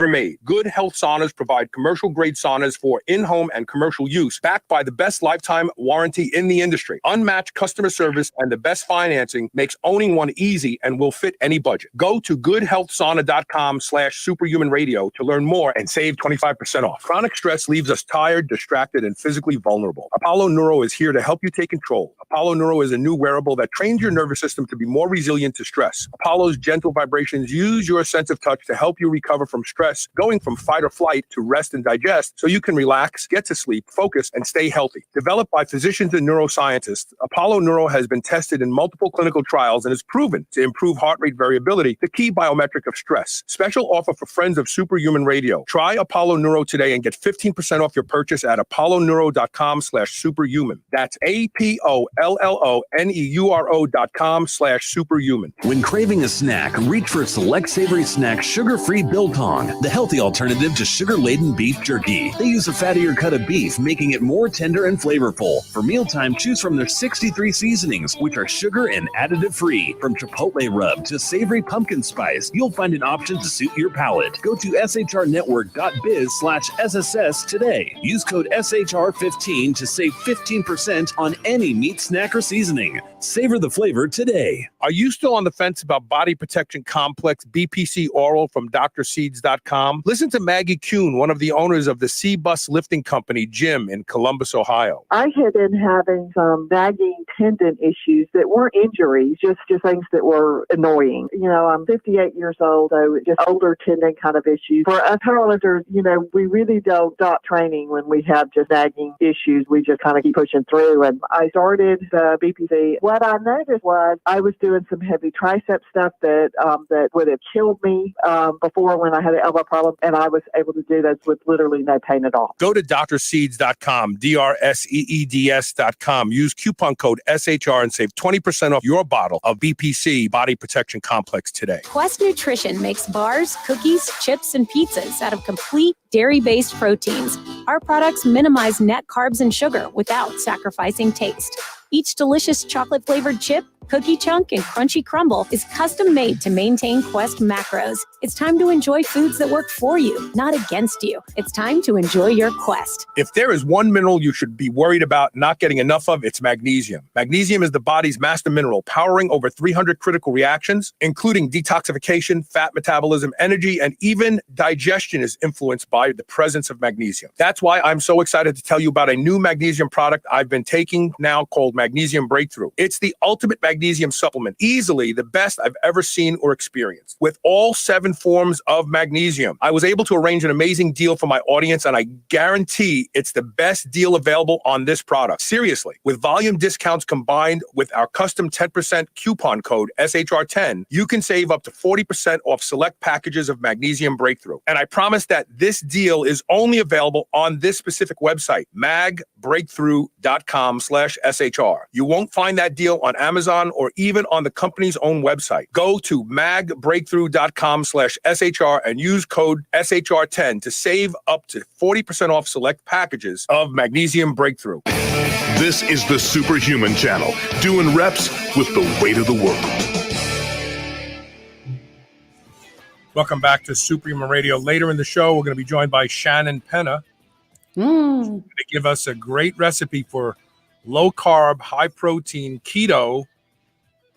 Made. Good Health Saunas provide commercial-grade saunas for in-home and commercial use, backed by the best lifetime warranty in the industry. Unmatched customer service and the best financing makes owning one easy and will fit any budget. Go to goodhealthsauna.com/superhumanradio to learn more and save 25% off. Chronic stress leaves us tired, distracted, and physically vulnerable. Apollo Neuro is here to help you take control. Apollo Neuro is a new wearable that trains your nervous system to be more resilient to stress. Apollo's gentle vibrations use your sense of touch to help you recover from stress, going from fight or flight to rest and digest so you can relax, get to sleep, focus, and stay healthy. Developed by physicians and neuroscientists, Apollo Neuro has been tested in multiple clinical trials and is proven to improve heart rate variability, the key biometric of stress. Special offer for friends of Superhuman Radio. Try Apollo Neuro today and get 15% off your purchase at apolloneuro.com/superhuman. That's APOLLONEURO.com/superhuman. When craving a snack, reach for Select Savory Snack Sugar-Free Biltong, the healthy alternative to sugar-laden beef jerky. They use a fattier cut of beef, making it more tender and flavorful. For mealtime, choose from their 63 seasonings, which are sugar and additive-free. From chipotle rub to savory pumpkin spice, you'll find an option to suit your palate. Go to shrnetwork.biz/SSS today. Use code SHR15 to save 15% on any meat snack or seasoning. Savor the flavor today. Are you still on the fence about Body Protection Complex BPC Oral from drseeds.com? Listen to Maggie Kuhn, one of the owners of the C-Bus Lifting Company gym in Columbus, Ohio. I had been having some nagging tendon issues that weren't injuries, just things that were annoying. You know, I'm 58 years old, so just older tendon kind of issues. For us powerlifters, you know, we really don't stop training when we have just nagging issues. We just kind of keep pushing through. And I started the BPC. What I noticed was I was doing some heavy tricep stuff that would have killed me before when I had an elbow problem, and I was able to do this with literally no pain at all. Go to drseeds.com, drseeds.com. Use coupon code SHR and save 20% off your bottle of BPC Body Protection Complex today. Quest Nutrition makes bars, cookies, chips, and pizzas out of complete dairy-based proteins. Our products minimize net carbs and sugar without sacrificing taste. Each delicious chocolate-flavored chip, cookie chunk, and crunchy crumble is custom made to maintain Quest macros. It's time to enjoy foods that work for you, not against you. It's time to enjoy your Quest. If there is one mineral you should be worried about not getting enough of, it's magnesium. Magnesium is the body's master mineral, powering over 300 critical reactions, including detoxification, fat metabolism, energy, and even digestion is influenced by the presence of magnesium. That's why I'm so excited to tell you about a new magnesium product I've been taking now called Magnesium Breakthrough. It's the ultimate magnesium supplement, easily the best I've ever seen or experienced. With all 7 forms of magnesium, I was able to arrange an amazing deal for my audience, and I guarantee it's the best deal available on this product. Seriously, with volume discounts combined with our custom 10% coupon code SHR10, you can save up to 40% off select packages of Magnesium Breakthrough. And I promise that this deal is only available on this specific website, magbreakthrough.com/SHR. You won't find that deal on Amazon or even on the company's own website. Go to magbreakthrough.com/SHR and use code SHR10 to save up to 40% off select packages of Magnesium Breakthrough. This is the Superhuman Channel, doing reps with the weight of the world. Welcome back to Superhuman Radio. Later in the show, we're going to be joined by Shannan Penna. She's going to give us a great recipe for low-carb, high-protein, keto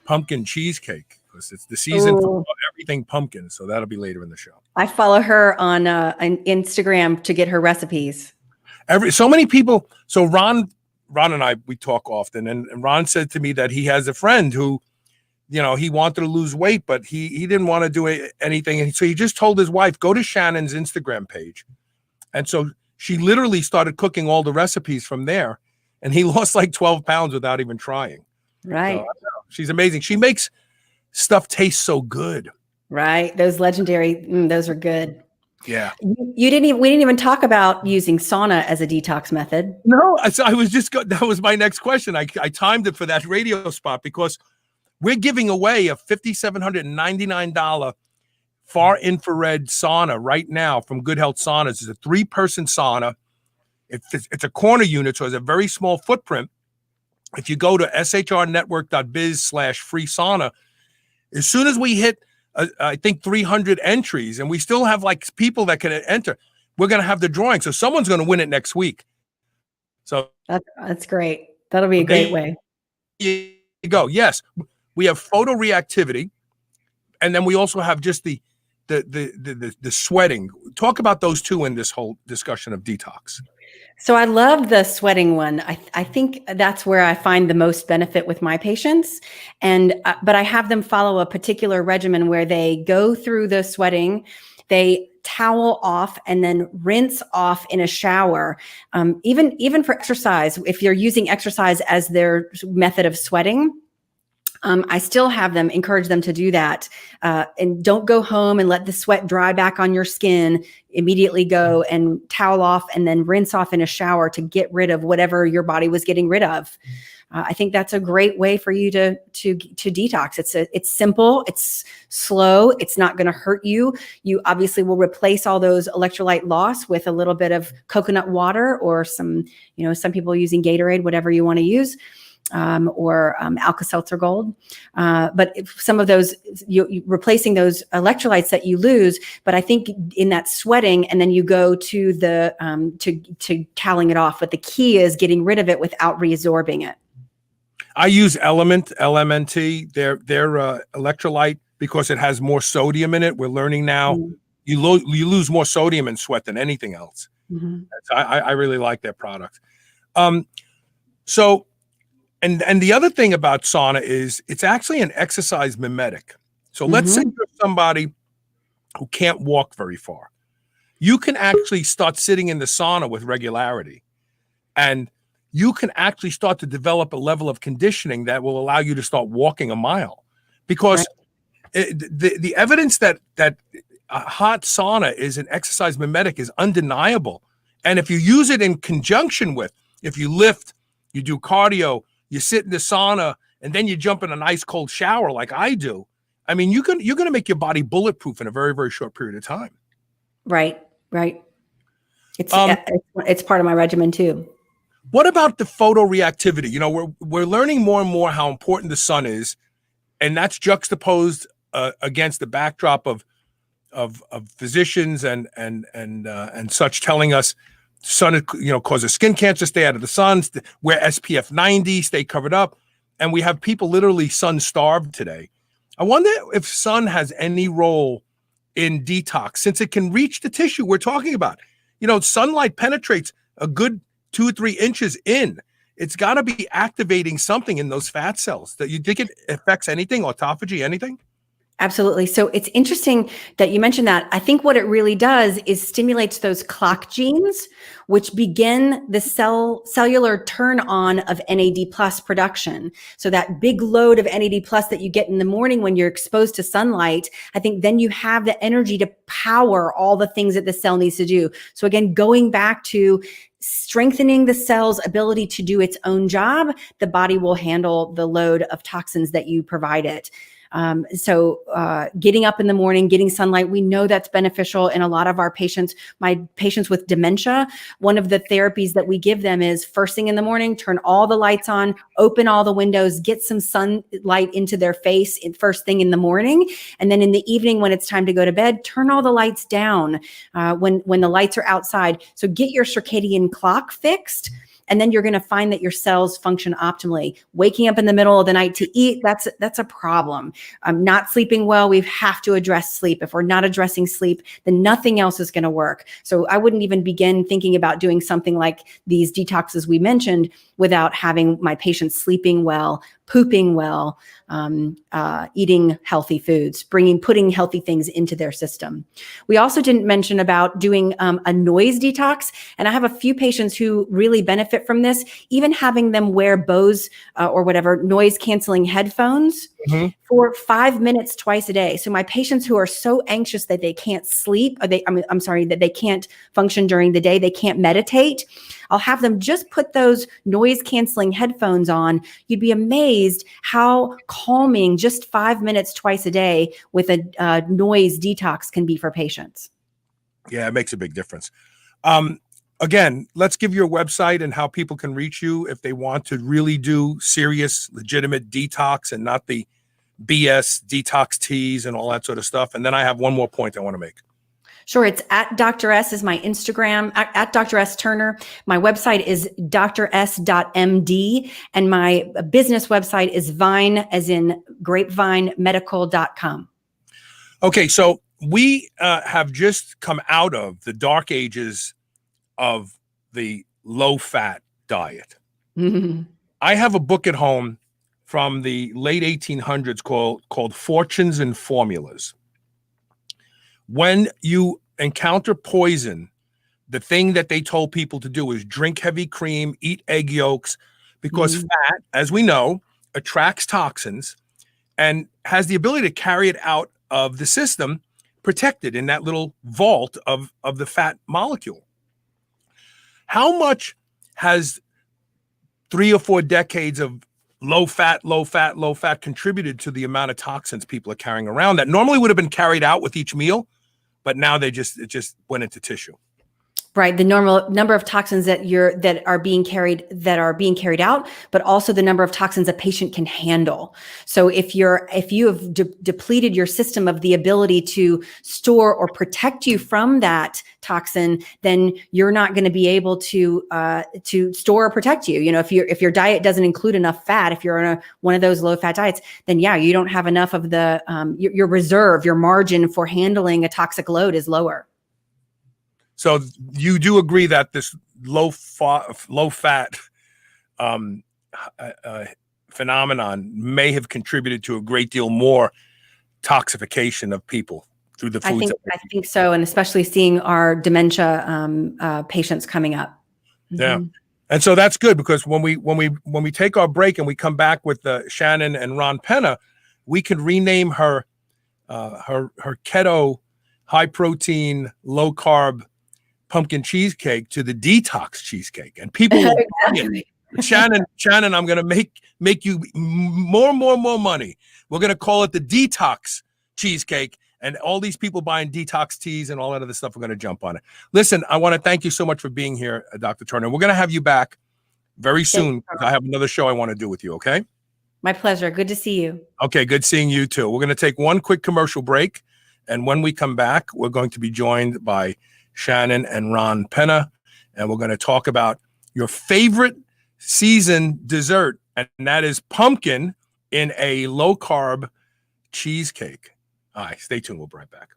pumpkin cheesecake, because it's the season for everything pumpkin, so that'll be later in the show. I follow her on Instagram to get her recipes. So many people. So Ron and I, we talk often, and Ron said to me that he has a friend who, you know, he wanted to lose weight, but he didn't want to do anything, and so he just told his wife, go to Shannon's Instagram page, and so she literally started cooking all the recipes from there, and he lost like 12 pounds without even trying. Right. So, she's amazing. She makes stuff taste so good. Right. Those legendary, those are good. Yeah. We didn't even talk about using sauna as a detox method. No, I was just that was my next question. I timed it for that radio spot because we're giving away a $5,799 far infrared sauna right now from Good Health Saunas. It's a 3-person sauna. It's a corner unit, so it's a very small footprint. If you go to shrnetwork.biz/free sauna, as soon as we hit, I think 300 entries, and we still have like people that can enter, we're going to have the drawing. So someone's going to win it next week. So that's great. That'll be a great way. You go. Yes, we have photoreactivity, and then we also have just the sweating. Talk about those two in this whole discussion of detox. So I love the sweating one. I think that's where I find the most benefit with my patients. And but I have them follow a particular regimen where they go through the sweating, they towel off, and then rinse off in a shower. Even for exercise, if you're using exercise as their method of sweating, I still have them encourage them to do that. And don't go home and let the sweat dry back on your skin. Immediately go and towel off and then rinse off in a shower to get rid of whatever your body was getting rid of. I think that's a great way for you to detox. It's simple, it's slow, it's not going to hurt you. You obviously will replace all those electrolyte loss with a little bit of coconut water or some people using Gatorade, whatever you want to use. Or Alka-Seltzer Gold. But if some of those, you replacing those electrolytes that you lose, but I think in that sweating, and then you go to the, to toweling it off, but the key is getting rid of it without reabsorbing it. I use LMNT, their electrolyte, because it has more sodium in it. We're learning now you lose more sodium in sweat than anything else. I really like their product. And the other thing about sauna is it's actually an exercise mimetic. So let's say you're somebody who can't walk very far. You can actually start sitting in the sauna with regularity, and you can actually start to develop a level of conditioning that will allow you to start walking a mile. Because the evidence that a hot sauna is an exercise mimetic is undeniable. And if you use it in conjunction with, if you lift, you do cardio, you sit in the sauna, and then you jump in a nice cold shower like I do. I mean, you're going to make your body bulletproof in a very, very short period of time. Right. It's part of my regimen too. What about the photoreactivity? We're learning more and more how important the sun is, and that's juxtaposed against the backdrop of physicians and such telling us sun, causes skin cancer, stay out of the sun, wear SPF 90, stay covered up. And we have people literally sun starved today. I wonder if sun has any role in detox, since it can reach the tissue we're talking about. Sunlight penetrates a good 2 or 3 inches in. It's got to be activating something in those fat cells. That you think it affects anything, autophagy, anything? Absolutely. So it's interesting that you mentioned that. I think what it really does is stimulates those clock genes, which begin the cellular turn on of NAD plus production. So that big load of NAD plus that you get in the morning when you're exposed to sunlight, I think then you have the energy to power all the things that the cell needs to do. So again, going back to strengthening the cell's ability to do its own job, the body will handle the load of toxins that you provide it. So getting up in the morning, getting sunlight, we know that's beneficial in a lot of our patients. My patients with dementia, one of the therapies that we give them is first thing in the morning, turn all the lights on, open all the windows, get some sunlight into their face first thing in the morning. And then in the evening, when it's time to go to bed, turn all the lights down when the lights are outside. So get your circadian clock fixed. And then you're going to find that your cells function optimally. Waking up in the middle of the night to eat, that's a problem. Not sleeping well, we have to address sleep. If we're not addressing sleep, then nothing else is going to work. So I wouldn't even begin thinking about doing something like these detoxes we mentioned without having my patients sleeping well, pooping well, eating healthy foods, putting healthy things into their system. We also didn't mention about doing a noise detox. And I have a few patients who really benefit from this, even having them wear Bose or whatever noise canceling headphones for 5 minutes twice a day. So my patients who are so anxious that they can't sleep, or that they can't function during the day, they can't meditate, I'll have them just put those noise canceling headphones on. You'd be amazed how calming just 5 minutes twice a day with a noise detox can be for patients. Yeah, it makes a big difference. Again, let's give your website and how people can reach you if they want to really do serious, legitimate detox and not the BS detox teas and all that sort of stuff. And then I have one more point I want to make. Sure. It's at Dr. S is my Instagram, at Dr. S Turner. My website is drs.md, and my business website is Vine, as in grapevinemedical.com. Okay. So we have just come out of the dark ages of the low-fat diet. I have a book at home from the late 1800s called Fortunes and Formulas. When you encounter poison, the thing that they told people to do is drink heavy cream, eat egg yolks, because fat, as we know, attracts toxins and has the ability to carry it out of the system, protected in that little vault of the fat molecule. How much has 3 or 4 decades of low fat contributed to the amount of toxins people are carrying around that normally would have been carried out with each meal, but now it just went into tissue? Right, the normal number of toxins that are being carried out, but also the number of toxins a patient can handle. So if you have depleted your system of the ability to store or protect you from that toxin, then you're not going to be able to store or protect you. You know, if your diet doesn't include enough fat, if you're on one of those low fat diets, then yeah, you don't have enough of the your reserve, your margin for handling a toxic load is lower. So you do agree that this low fat phenomenon may have contributed to a great deal more toxification of people through the foods? I think so, and especially seeing our dementia patients coming up. Yeah, and so that's good, because when we take our break and we come back with Shannan and Ron Penna, we can rename her keto, high protein, low carb pumpkin cheesecake to the detox cheesecake, and people will exactly. Shannan, I'm going to make you more money. We're going to call it the detox cheesecake, and all these people buying detox teas and all that other stuff are going to jump on it. Listen, I want to thank you so much for being here, Dr. Turner. We're going to have you back very soon. I have another show I want to do with you. Okay. My pleasure. Good to see you. Okay. Good seeing you too. We're going to take one quick commercial break, and when we come back, we're going to be joined by Shannan and Ron Penna, and we're going to talk about your favorite season dessert, and that is pumpkin in a low carb cheesecake. All right, stay tuned. We'll be right back.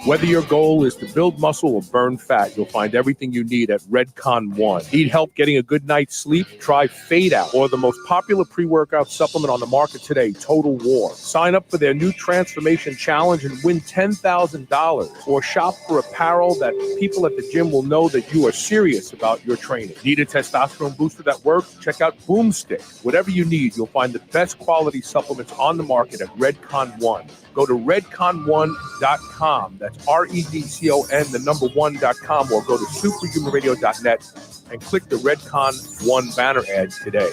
Whether your goal is to build muscle or burn fat, you'll find everything you need at Redcon One. Need help getting a good night's sleep? Try Fade Out, or the most popular pre-workout supplement on the market today, Total War. Sign up for their new Transformation Challenge and win $10,000. Or shop for apparel that people at the gym will know that you are serious about your training. Need a testosterone booster that works? Check out Boomstick. Whatever you need, you'll find the best quality supplements on the market at Redcon One. Go to redcon1.com. That's REDCON1.com, or go to superhumanradio.net and click the Redcon One banner ad today.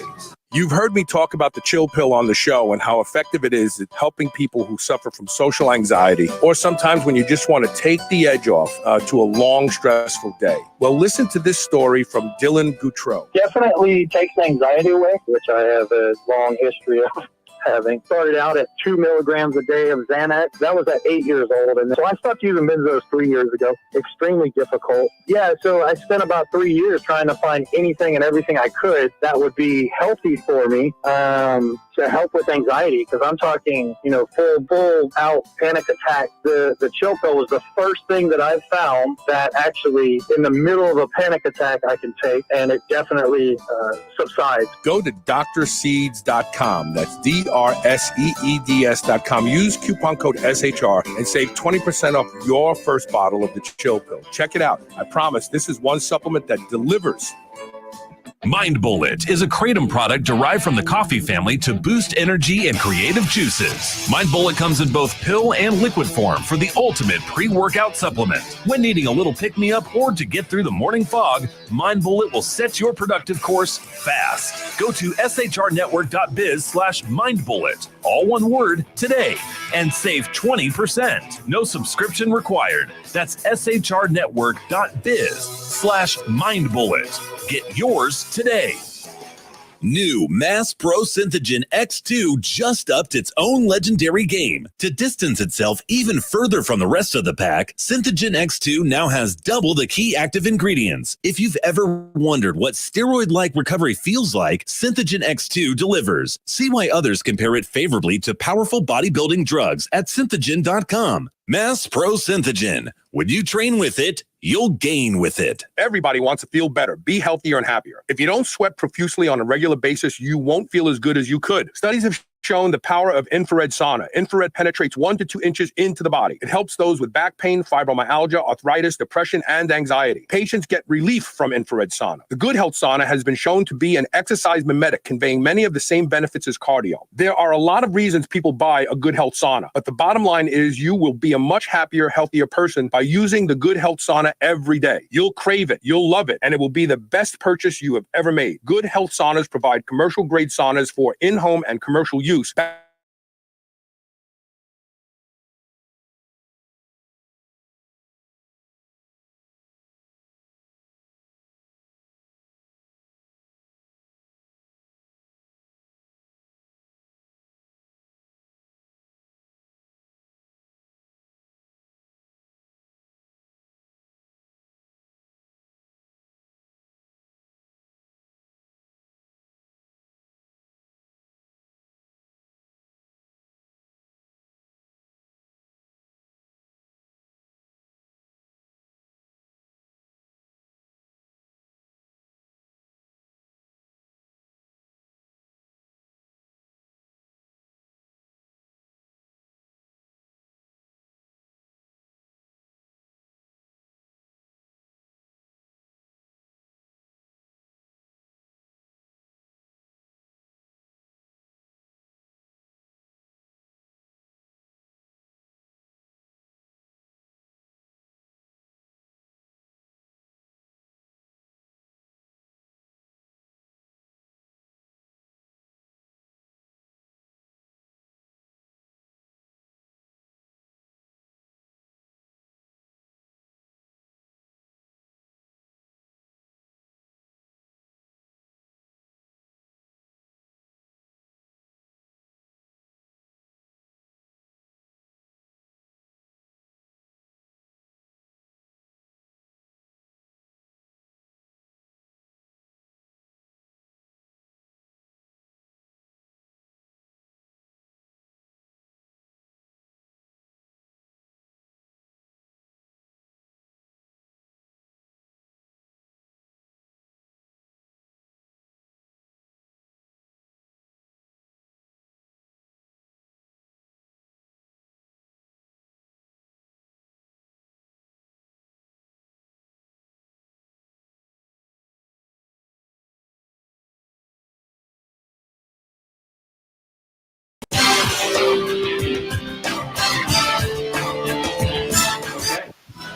You've heard me talk about the chill pill on the show and how effective it is at helping people who suffer from social anxiety, or sometimes when you just want to take the edge off to a long, stressful day. Well, listen to this story from Dylan Goutreau. Definitely takes anxiety away, which I have a long history of having. Started out at 2 milligrams a day of Xanax. That was at 8 years old. And so I stopped using benzos 3 years ago. Extremely difficult. Yeah, so I spent about 3 years trying to find anything and everything I could that would be healthy for me. So to help with anxiety, because I'm talking, full out panic attack. The chill pill was the first thing that I've found that actually in the middle of a panic attack I can take, and it definitely subsides. Go to drseeds.com. That's DRSEEDS.com. Use coupon code SHR and save 20% off your first bottle of the chill pill. Check it out. I promise this is one supplement that delivers. Mind Bullet is a kratom product derived from the coffee family to boost energy and creative juices. Mind Bullet comes in both pill and liquid form for the ultimate pre-workout supplement. When needing a little pick-me-up or to get through the morning fog, Mind Bullet will set your productive course fast. Go to shrnetwork.biz/mindbullet, all one word, today, and save 20%. No subscription required. That's shrnetwork.biz/mindbullet. Get yours today. New Mass Pro Synthogen X2 just upped its own legendary game. To distance itself even further from the rest of the pack, Synthogen X2 now has double the key active ingredients. If you've ever wondered what steroid-like recovery feels like, Synthogen X2 delivers. See why others compare it favorably to powerful bodybuilding drugs at synthogen.com. Mass Pro Synthogen. When you train with it, you'll gain with it. Everybody wants to feel better, be healthier and happier. If you don't sweat profusely on a regular basis, you won't feel as good as you could. Studies have shown the power of infrared sauna. Infrared penetrates 1 to 2 inches into the body. It helps those with back pain, fibromyalgia, arthritis, depression, and anxiety. Patients get relief from infrared sauna. The Good Health Sauna has been shown to be an exercise mimetic, conveying many of the same benefits as cardio. There are a lot of reasons people buy a Good Health Sauna, but the bottom line is you will be a much happier, healthier person by using the Good Health Sauna every day. You'll crave it, you'll love it, and it will be the best purchase you have ever made. Good Health Saunas provide commercial-grade saunas for in-home and commercial use.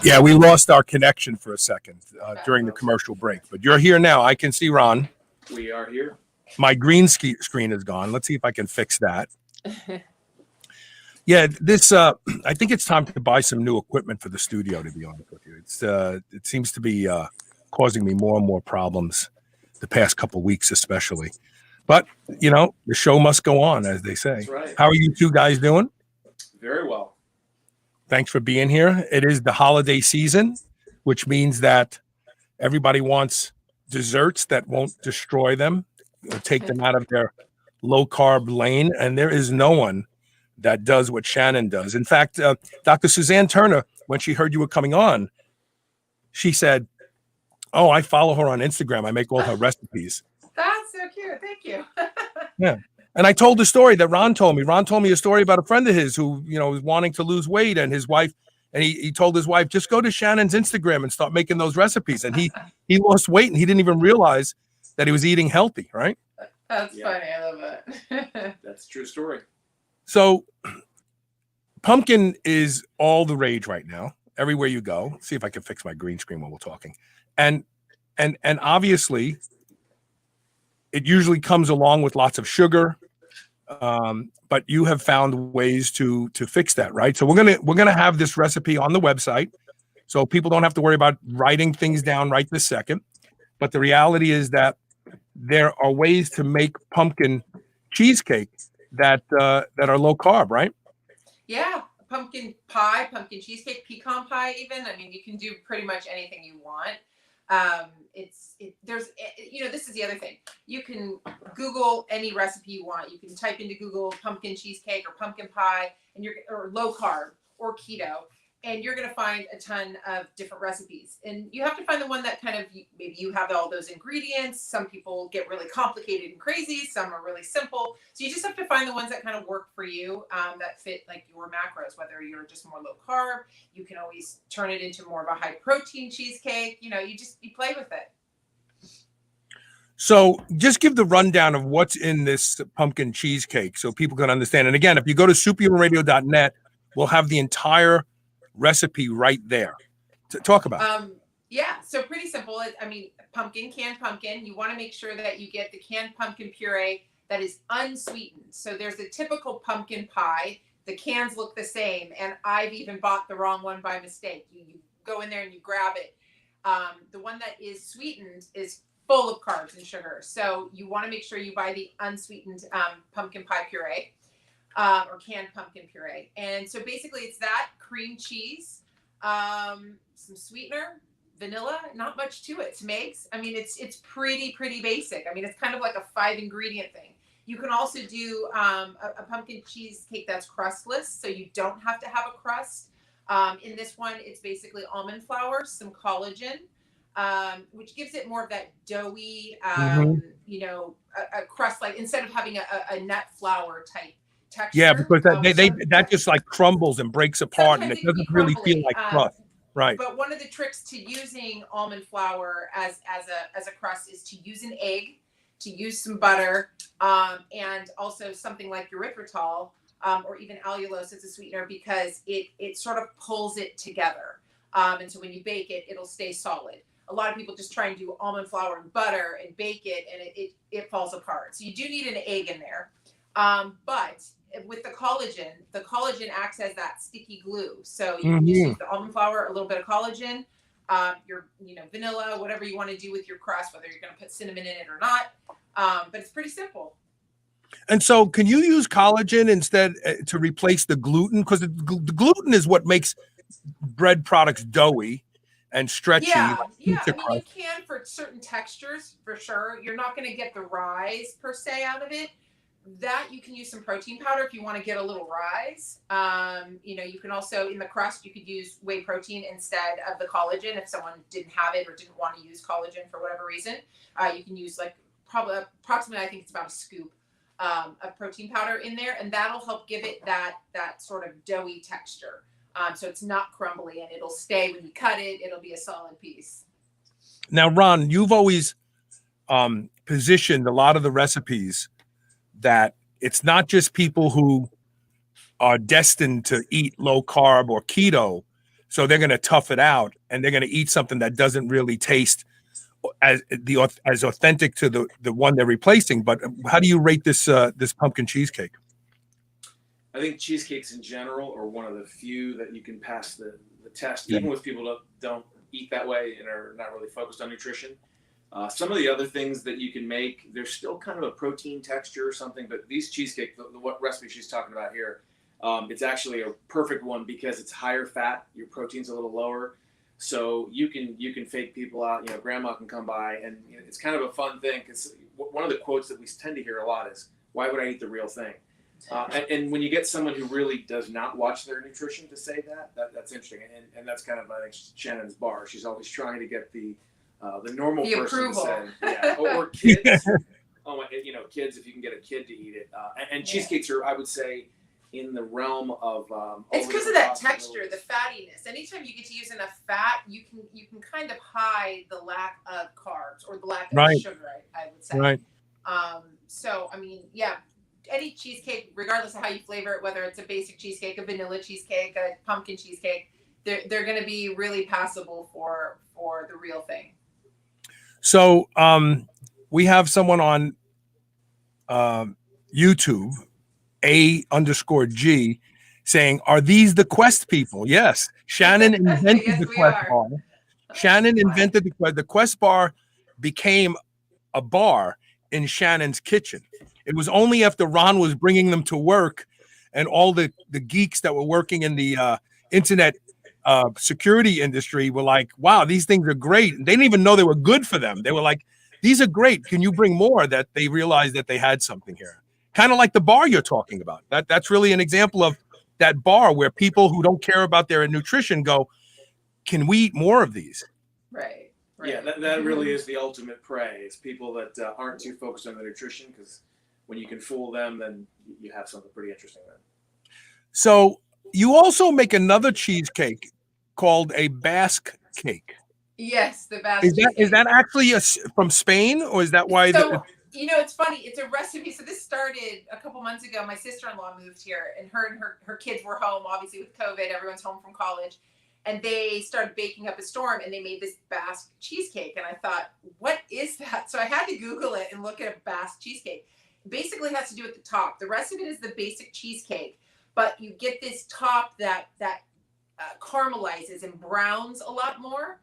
Yeah, we lost our connection for a second during the commercial break, but you're here now. I can see Ron. We are here. My green screen is gone. Let's see if I can fix that. Yeah, this. I think it's time to buy some new equipment for the studio. To be honest with you, it seems to be causing me more and more problems the past couple of weeks, especially. But the show must go on, as they say. That's right. How are you two guys doing? Very well. Thanks for being here. It is the holiday season, which means that everybody wants desserts that won't destroy them, or take them out of their low carb lane, and there is no one that does what Shannan does. In fact, Dr. Suzanne Turner, when she heard you were coming on, she said, "Oh, I follow her on Instagram. I make all her recipes." That's so cute. Thank you. Yeah. And I told the story that Ron told me. Ron told me a story about a friend of his who, was wanting to lose weight, and his wife, and he told his wife, just go to Shannon's Instagram and start making those recipes. And he lost weight, and he didn't even realize that he was eating healthy, right? That's funny. I love it. That's a true story. So pumpkin is all the rage right now. Everywhere you go. See if I can fix my green screen while we're talking. And obviously it usually comes along with lots of sugar. But you have found ways to fix that, right? So we're gonna have this recipe on the website, so people don't have to worry about writing things down right this second. But the reality is that there are ways to make pumpkin cheesecake that are low carb, right? Yeah, pumpkin pie, pumpkin cheesecake, pecan pie. Even, I mean, you can do pretty much anything you want. This is the other thing. You can Google any recipe you want. You can type into Google pumpkin cheesecake or pumpkin pie, or low carb or keto, and you're going to find a ton of different recipes. And you have to find the one that kind of, maybe you have all those ingredients. Some people get really complicated and crazy. Some are really simple. So you just have to find the ones that kind of work for you, that fit like your macros. Whether you're just more low carb, you can always turn it into more of a high protein cheesecake. You play with it. So just give the rundown of what's in this pumpkin cheesecake so people can understand. And again, if you go to superhumanradio.net, we'll have the entire recipe right there to talk about. Yeah, so pretty simple. Canned pumpkin. You want to make sure that you get the canned pumpkin puree that is unsweetened. So there's a typical pumpkin pie. The cans look the same, and I've even bought the wrong one by mistake. You go in there and you grab it. The one that is sweetened is full of carbs and sugar. So you want to make sure you buy the unsweetened pumpkin pie puree. Or canned pumpkin puree. And so basically it's that, cream cheese, some sweetener, vanilla, not much to it. Some eggs. It's pretty basic. It's kind of like a 5-ingredient thing. You can also do a pumpkin cheesecake that's crustless, so you don't have to have a crust. In this one, it's basically almond flour, some collagen, which gives it more of that doughy, a crust, like instead of having a nut flour type texture. Yeah, because that just like crumbles and breaks apart, and it doesn't really feel like crust, right? But one of the tricks to using almond flour as a crust is to use an egg, to use some butter, and also something like erythritol, or even allulose as a sweetener, because it sort of pulls it together. And so when you bake it, it'll stay solid. A lot of people just try and do almond flour and butter and bake it, and it falls apart. So you do need an egg in there. But with the collagen acts as that sticky glue. So you can just use the almond flour, a little bit of collagen, your vanilla, whatever you want to do with your crust, whether you're going to put cinnamon in it or not. But it's pretty simple. And so can you use collagen instead to replace the gluten? Because the gluten is what makes bread products doughy and stretchy. Yeah. You can for certain textures, for sure. You're not going to get the rise per se out of it. That you can use some protein powder if you want to get a little rise. You can also, in the crust, you could use whey protein instead of the collagen. If someone didn't have it or didn't want to use collagen for whatever reason, you can use approximately, I think it's about a scoop of protein powder in there, and that'll help give it that sort of doughy texture. So it's not crumbly, and it'll stay when you cut it. It'll be a solid piece. Now, Ron, you've always positioned a lot of the recipes that it's not just people who are destined to eat low carb or keto, so they're going to tough it out and they're going to eat something that doesn't really taste as authentic to the one they're replacing. But how do you rate this pumpkin cheesecake? I think cheesecakes in general are one of the few that you can pass the test, even with people that don't eat that way and are not really focused on nutrition. Some of the other things that you can make, there's still kind of a protein texture or something, but these cheesecake, what recipe she's talking about here, it's actually a perfect one because it's higher fat, your protein's a little lower, so you can fake people out. Grandma can come by, and it's kind of a fun thing because one of the quotes that we tend to hear a lot is, why would I eat the real thing? And when you get someone who really does not watch their nutrition to say that's interesting. And that's kind of, I think, Shannon's bar. She's always trying to get the normal person approval. to say, or kids. Oh my, kids, if you can get a kid to eat it. And cheesecakes are, I would say, in the realm of it's because of that texture, the fattiness. Anytime you get to use enough fat, you can kind of hide the lack of carbs or the lack of sugar, I would say. Right. So I mean, yeah, any cheesecake, regardless of how you flavor it, whether it's a basic cheesecake, a vanilla cheesecake, a pumpkin cheesecake, they're going to be really passable for the real thing. So we have someone on YouTube, A_G, saying, "Are these the Quest people?" Yes, Shannan invented Yes, the we Quest are. bar. Shannan invented the Quest bar, became a bar in Shannon's kitchen. It was only after Ron was bringing them to work, and all the geeks that were working in the internet security industry were like, "Wow, these things are great." And they didn't even know they were good for them. They were like, "These are great. Can you bring more?" That they realized that they had something here. Kind of like the bar you're talking about. That's really an example of that bar where people who don't care about their nutrition go, "Can we eat more of these?" Right. Yeah, that really is the ultimate prey. It's people that aren't too focused on the nutrition, because when you can fool them, then you have something pretty interesting then. So you also make another cheesecake called a Basque cake. Yes, the Basque Is cheesecake. that actually from Spain, or is that why? So, it's funny. It's a recipe. So this started a couple months ago. My sister-in-law moved here, and her kids were home, obviously with COVID. Everyone's home from college. And they started baking up a storm, and they made this Basque cheesecake. And I thought, what is that? So I had to Google it and look at a Basque cheesecake. Basically, it has to do with the top. The rest of it is the basic cheesecake, but you get this top that caramelizes and browns a lot more.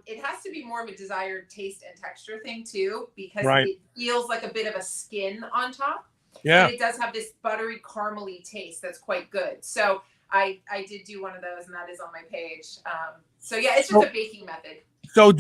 It has to be more of a desired taste and texture thing too, because it feels like a bit of a skin on top. Yeah. But it does have this buttery caramely taste that's quite good. So I did do one of those, and that is on my page. So yeah, it's just a baking method. So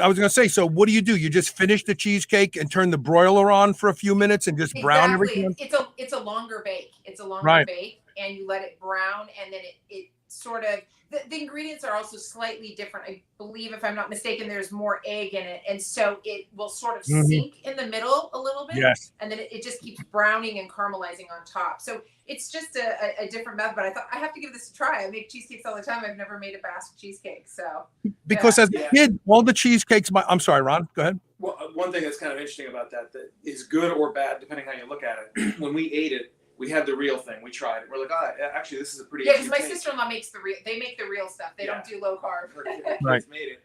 I was gonna say, so what do? You just finish the cheesecake and turn the broiler on for a few minutes and just brown everything? It's a longer bake. It's a longer bake, and you let it brown, and then it sort of the ingredients are also slightly different. I believe, if I'm not mistaken, there's more egg in it, and so it will sort of sink in the middle a little bit. Yes. And then it just keeps browning and caramelizing on top. So it's just a different method. But I thought I have to give this a try. I make cheesecakes all the time. I've never made a Basque cheesecake. So because as a kid, all the cheesecakes. I'm sorry, Ron. Go ahead. Well, one thing that's kind of interesting about that is good or bad, depending how you look at it. When we ate it, we had the real thing. We tried it. We're like, actually, this is a pretty. Yeah, because my sister-in-law makes the real. They make the real stuff. They don't do low carb. Her kids made it,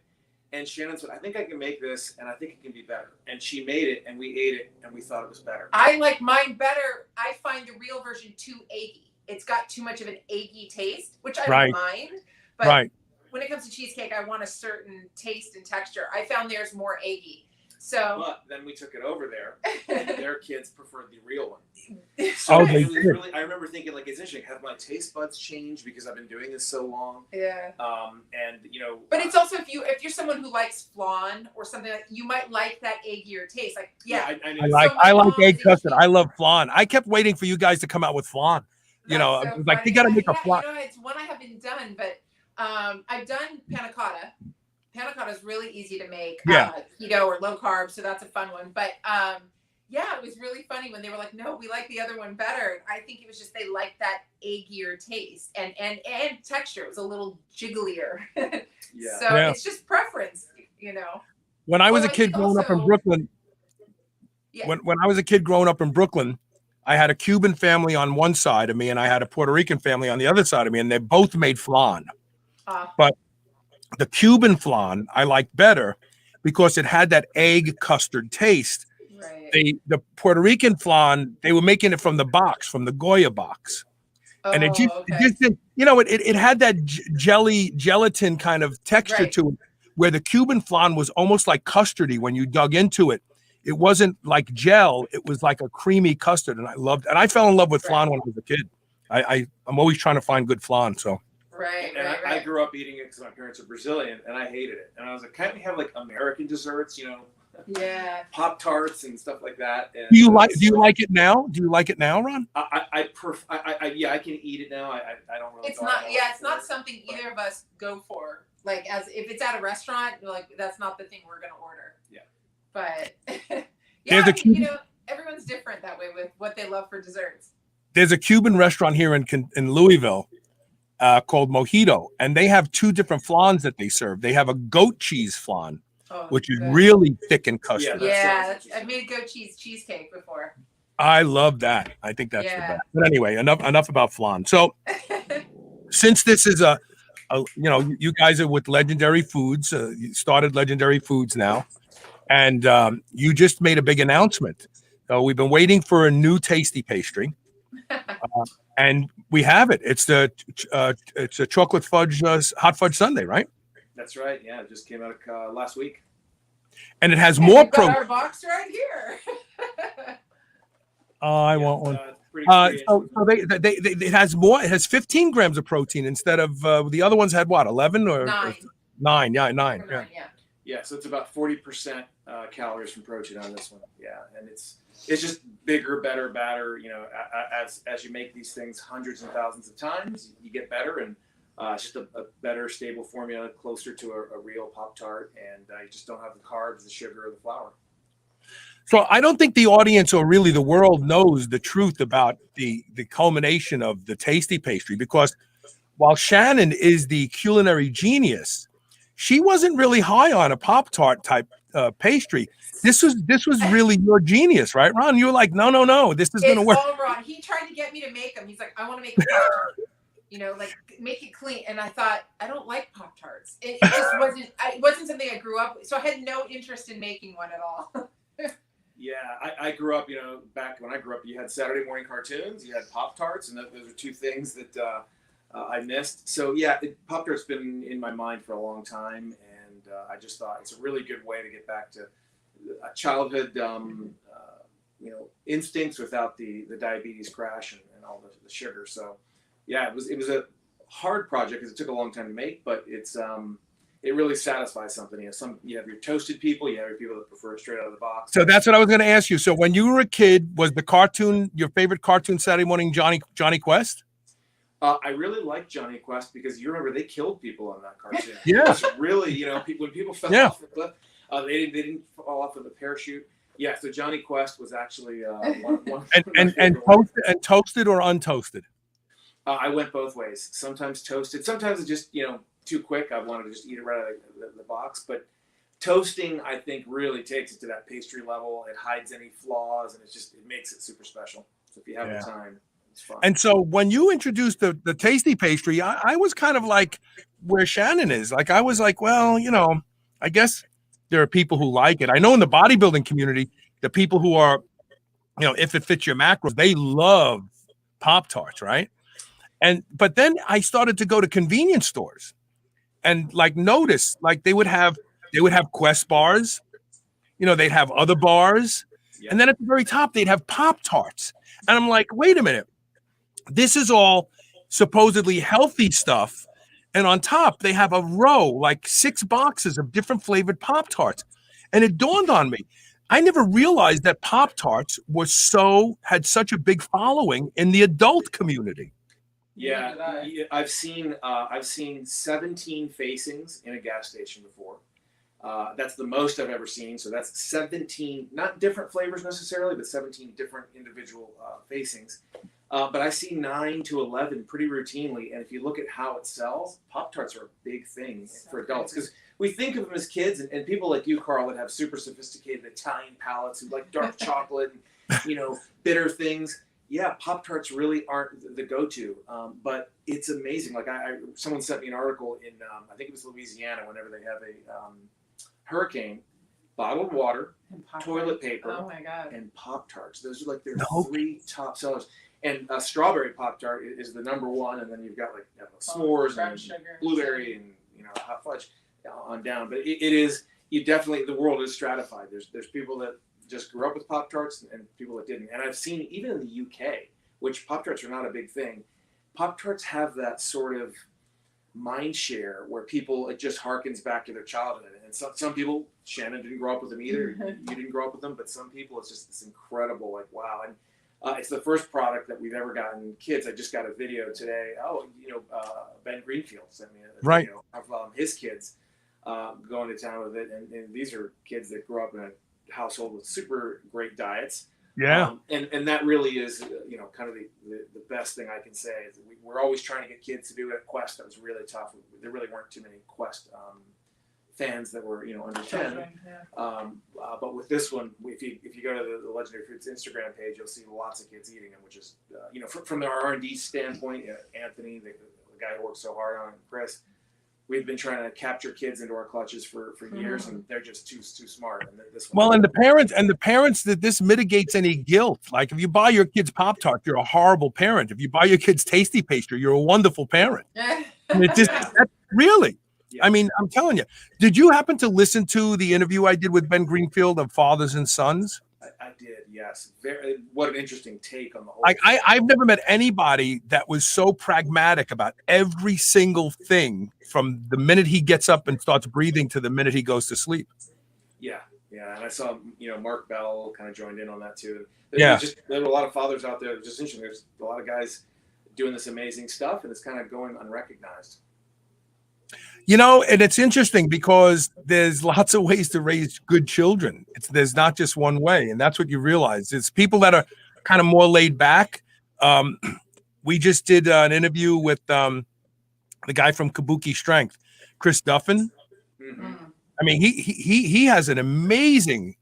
and Shannon said, "I think I can make this, and I think it can be better." And she made it, and we ate it, and we thought it was better. I like mine better. I find the real version too eggy. It's got too much of an eggy taste, which I don't mind. But when it comes to cheesecake, I want a certain taste and texture. I found theirs more eggy. So, but then we took it over there, and their kids preferred the real one. So I remember thinking, like, it's interesting. Have my taste buds changed because I've been doing this so long? Yeah. And But it's also if you're someone who likes flan or something, like, you might like that eggier taste. Like, I like egg custard. I love flan. I kept waiting for you guys to come out with flan. Like they got to make a flan. It's one I haven't done, but I've done panna cotta. Panna cotta is really easy to make, keto or low carb, so that's a fun one. But it was really funny when they were like, "No, we like the other one better." I think it was just they liked that eggier taste and texture. It was a little jigglier. So it's just preference, When I was a kid growing up in Brooklyn, when I was a kid growing up in Brooklyn, I had a Cuban family on one side of me, and I had a Puerto Rican family on the other side of me, and they both made flan, but the Cuban flan I liked better because it had that egg custard taste. Right. The Puerto Rican flan, they were making it from the box, from the Goya box. And it just didn't, it had that gelatin kind of texture to it, where the Cuban flan was almost like custardy when you dug into it. It wasn't like gel, it was like a creamy custard. And I fell in love with flan when I was a kid. I'm always trying to find good flan, so. I grew up eating it because my parents are Brazilian, and I hated it. And I was like, can't we have like American desserts, Yeah. Pop Tarts and stuff like that. And, Do you like it now? Do you like it now, Ron? Yeah, I can eat it now. I don't really. It's not. Yeah, it's not something either of us go for. Like, as if it's at a restaurant, like that's not the thing we're gonna order. Yeah. But yeah, I mean, everyone's different that way with what they love for desserts. There's a Cuban restaurant here in Louisville called Mojito, and they have two different flans that they serve. They have a goat cheese flan, which is really thick and custard. Yeah, I've made goat cheese cheesecake before. I love that. I think that's the best. But anyway, enough about flan. So since this is you guys are with Legendary Foods, you started Legendary Foods now, and you just made a big announcement. So we've been waiting for a new tasty pastry, and we have it. It's a chocolate fudge hot fudge sundae, right? That's right. Yeah, it just came out last week, and it has more protein. Our box right here. I want one. So it has more. It has 15 grams of protein instead of the other ones had what, 11 or 9? Yeah, 9. Yeah. So it's about 40% calories from protein on this one. Yeah, and it's just bigger, better, badder. As you make these things hundreds and thousands of times, you get better, and it's just a better, stable formula, closer to a real Pop-Tart, and you just don't have the carbs, the sugar, or the flour. So I don't think the audience or really the world knows the truth about the culmination of the tasty pastry, because while Shannan is the culinary genius, she wasn't really high on a Pop-Tart type pastry. This was really your genius, right, Ron? You were like, no, this is going to work. It's all Ron. He tried to get me to make them. He's like, I want to make a Pop-Tart. Like make it clean. And I thought, I don't like Pop-Tarts. It just wasn't. It wasn't something I grew up with, so I had no interest in making one at all. Yeah, I grew up, back when I grew up, you had Saturday morning cartoons, you had Pop-Tarts, and those are two things that I missed. So yeah, Pop-Tart's been in my mind for a long time, and I just thought it's a really good way to get back to childhood, instincts without the diabetes crash and all the sugar. So yeah, it was a hard project because it took a long time to make, but it's it really satisfies something. You have your toasted people, you have your people that prefer it straight out of the box. So that's what I was going to ask you. So when you were a kid, was the cartoon your favorite cartoon Saturday morning Johnny Quest? I really liked Johnny Quest because you remember they killed people on that cartoon. Yeah, it was really, when people fell off the cliff, they didn't fall off with a parachute. Yeah, so Johnny Quest was actually one and toasted or untoasted. I went both ways. Sometimes toasted, sometimes it's just too quick. I wanted to just eat it right out of the box. But toasting, I think, really takes it to that pastry level. It hides any flaws, and it makes it super special. So if you have the time, it's fun. And so when you introduced the tasty pastry, I was kind of like where Shannan is. Like I was like, well, I guess there are people who like it. I know in the bodybuilding community, the people who are, if it fits your macros, they love Pop-Tarts, right? But then I started to go to convenience stores and notice they would have Quest bars, they'd have other bars, and then at the very top they'd have Pop-Tarts. And I'm like, wait a minute, this is all supposedly healthy stuff, and on top they have a row, 6 boxes of different flavored Pop-Tarts. And it dawned on me, I never realized that Pop-Tarts had such a big following in the adult community. Yeah, I've seen 17 facings in a gas station before. That's the most I've ever seen. So that's 17, not different flavors necessarily, but 17 different individual facings. But I see 9 to 11 pretty routinely. And if you look at how it sells, Pop-Tarts are a big thing for adults because we think of them as kids, and people like you, Carl, that have super sophisticated Italian palates who like dark chocolate and bitter things. Yeah, Pop-Tarts really aren't the go-to, but it's amazing. Someone sent me an article in, I think it was Louisiana, whenever they have a hurricane, bottled water, toilet paper, oh my God, and Pop-Tarts. Those are their 3 top sellers. And strawberry Pop-Tart is the number one, and then you've got s'mores and sugar, blueberry and hot fudge on down. But it is, the world is stratified. There's people that just grew up with Pop-Tarts and people that didn't. And I've seen even in the UK, which Pop-Tarts are not a big thing, Pop-Tarts have that sort of mind share where people, it just harkens back to their childhood. And some people, Shannan didn't grow up with them either. You didn't grow up with them, but some people, it's just this incredible, like, wow. And it's the first product that we've ever gotten kids. I just got a video today. Ben Greenfield sent me a Right. video of his kids going to town with it. And these are kids that grew up in a household with super great diets. Yeah. And that really is, kind of the best thing I can say is that we're always trying to get kids to do it at Quest. That was really tough. There really weren't too many Quest fans that were, under 10. But with this one, if you go to the Legendary Foods Instagram page, you'll see lots of kids eating them, which is, from the R&D standpoint, Anthony, the guy who works so hard on it, Chris, we've been trying to capture kids into our clutches for years, and they're just too smart. And this one, Well, and the parents that this mitigates any guilt. Like if you buy your kids Pop-Tart, you're a horrible parent. If you buy your kids Tasty Pastry, you're a wonderful parent. And that's really. Yeah. I mean, I'm telling you. Did you happen to listen to the interview I did with Ben Greenfield of Fathers and Sons? I did, yes. What an interesting take on the whole. I've never met anybody that was so pragmatic about every single thing from the minute he gets up and starts breathing to the minute he goes to sleep. Yeah. And I saw, Mark Bell kind of joined in on that too. Yeah. There were a lot of fathers out there. Just interesting. There's a lot of guys doing this amazing stuff, and it's kind of going unrecognized. And it's interesting because there's lots of ways to raise good children. There's not just one way. And that's what you realize. It's people that are kind of more laid back. We just did an interview with the guy from Kabuki Strength, Chris Duffin. Mm-hmm. I mean, he has an amazing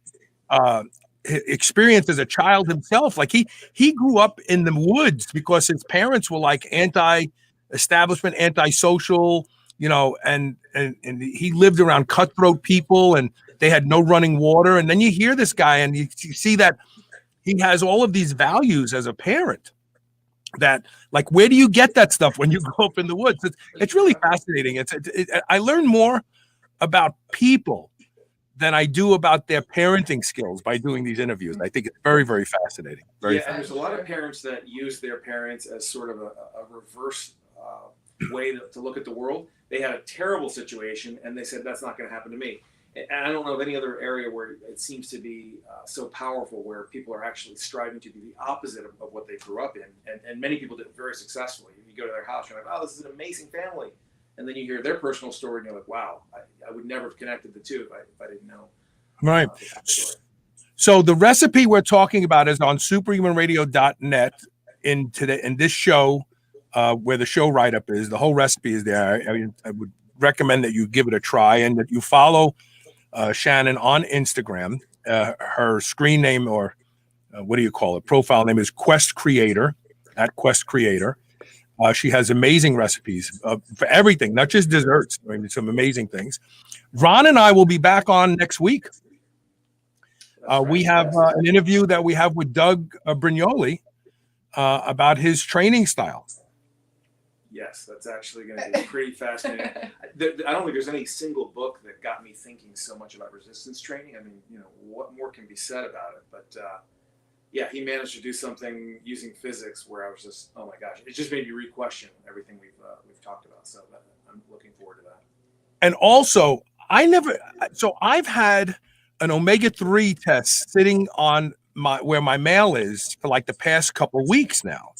experience as a child himself. Like he grew up in the woods because his parents were like anti-establishment, anti-social, and he lived around cutthroat people, and they had no running water. And then you hear this guy, and you see that he has all of these values as a parent. That, like, where do you get that stuff when you grow up in the woods? It's really fascinating. I learn more about people than I do about their parenting skills by doing these interviews. I think it's very, very fascinating. And there's a lot of parents that use their parents as sort of a reverse way to look at the world. They had a terrible situation, and they said, that's not going to happen to me. And I don't know of any other area where it seems to be so powerful, where people are actually striving to be the opposite of what they grew up in. And many people did it very successfully. You go to their house, you're like, oh, this is an amazing family. And then you hear their personal story, and you're like, wow, I would never have connected the two if I didn't know. Right. So the recipe we're talking about is on superhumanradio.net in this show, where the show write-up is. The whole recipe is there. I would recommend that you give it a try, and that you follow Shannan on Instagram. Her screen name, or what do you call it? Profile name is Quest Creator, at Quest Creator. She has amazing recipes for everything, not just desserts. I mean, some amazing things. Ron and I will be back on next week. We have an interview that we have with Doug Brignoli about his training style. Yes, that's actually going to be pretty fascinating. I don't think there's any single book that got me thinking so much about resistance training. I mean, what more can be said about it? But he managed to do something using physics where I was just, oh my gosh, it just made me re-question everything we've talked about. So I'm looking forward to that. And also, I've had an omega-3 test sitting on where my mail is for like the past couple of weeks now.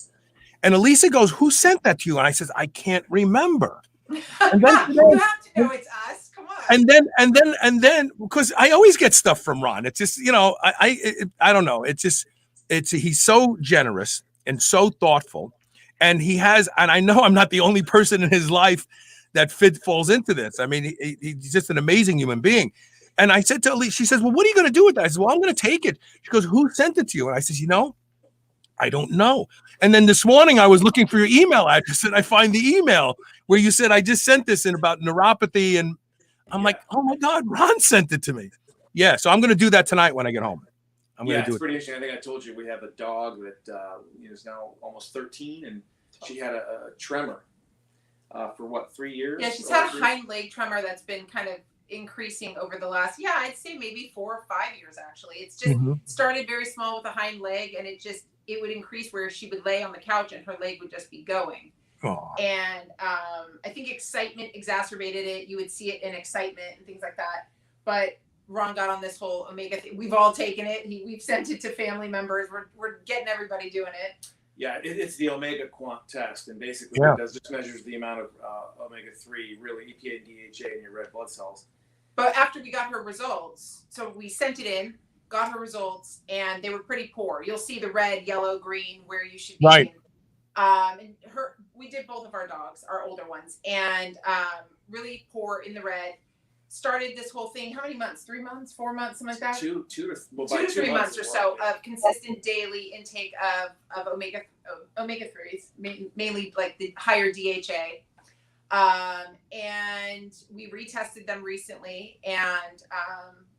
And Elisa goes, who sent that to you? And I says, I can't remember. And then today, you have to know it's us. Come on. And then, because I always get stuff from Ron. It's just, I don't know. He's so generous and so thoughtful. And I know I'm not the only person in his life that falls into this. I mean, he's just an amazing human being. And I said to Elise, she says, well, what are you going to do with that? I said, well, I'm going to take it. She goes, who sent it to you? And I says, I don't know. And then this morning I was looking for your email address, and I find the email where you said, I just sent this in about neuropathy. And I'm like, oh my God, Ron sent it to me. Yeah. So I'm going to do that tonight when I get home. It's pretty interesting. I think I told you we have a dog that is now almost 13, and she had a tremor for 3 years? Yeah, she's had a hind leg tremor that's been kind of increasing over the last, I'd say maybe 4 or 5 years, actually. It's just started very small with a hind leg, and it would increase where she would lay on the couch and her leg would just be going. Oh. And I think excitement exacerbated it. You would see it in excitement and things like that. But Ron got on this whole omega thing. We've all taken it. We've sent it to family members. We're getting everybody doing it. Yeah, it's the omega quant test, and basically what it does just measures the amount of omega-3, really EPA and DHA in your red blood cells. But after we got her results, so we sent it in, got her results, and they were pretty poor. You'll see the red, yellow, green where you should be. Right. And we did both of our dogs, our older ones, and really poor in the red. Started this whole thing. How many months? 3 months? 4 months? Something like that. Two to 3 months or so of consistent daily intake of omega 3s, mainly like the higher DHA. And we retested them recently, and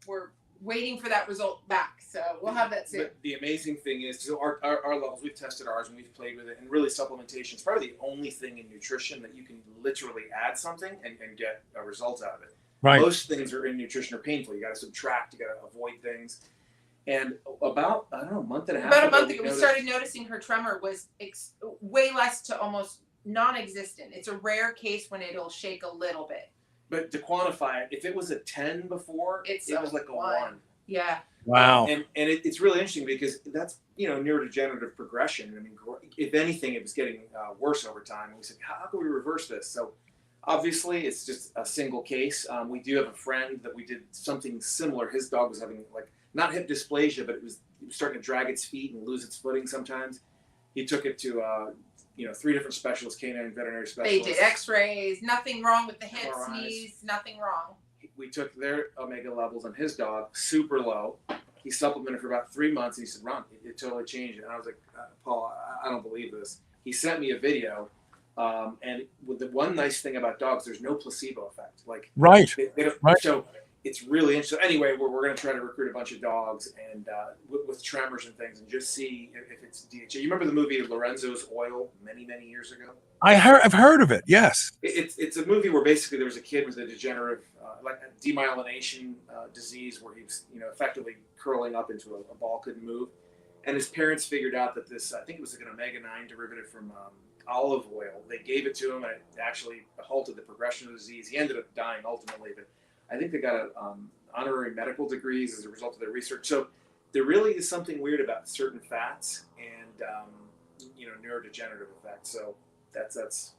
we're waiting for that result back. So we'll have that soon. But the amazing thing is, so our levels, we've tested ours and we've played with it, and really supplementation is probably the only thing in nutrition that you can literally add something and get a result out of it. Right. Most things are in nutrition are painful. You got to subtract, you got to avoid things. And about, I don't know, a month and a half ago, we started noticing her tremor was way less to almost non-existent. It's a rare case when it'll shake a little bit. But to quantify it, if it was a 10 before, it was like a 1. Yeah. Wow. And it's really interesting because that's, neurodegenerative progression. I mean, if anything, it was getting worse over time. And we said, how can we reverse this? So obviously, it's just a single case. We do have a friend that we did something similar. His dog was having not hip dysplasia, but it was starting to drag its feet and lose its footing sometimes. He took it to 3 different specialists, canine veterinary specialists. They did x-rays, nothing wrong with the hips, knees, nothing wrong. We took their omega levels on his dog, super low. He supplemented for about 3 months, and he said, Ron, it totally changed. And I was like, Paul, I don't believe this. He sent me a video. And with the one nice thing about dogs, there's no placebo effect. Right. They don't, right. So it's really interesting. Anyway, we're going to try to recruit a bunch of dogs and with tremors and things, and just see if it's DHA. You remember the movie Lorenzo's Oil many years ago? I've heard of it. Yes. It's a movie where basically there was a kid with a degenerative, like a demyelination disease, where he was effectively curling up into a ball, couldn't move, and his parents figured out that this, I think it was like an omega-9 derivative from olive oil. They gave it to him, and it actually halted the progression of the disease. He ended up dying ultimately, but I think they got honorary medical degrees as a result of their research. So there really is something weird about certain fats and neurodegenerative effects. So that's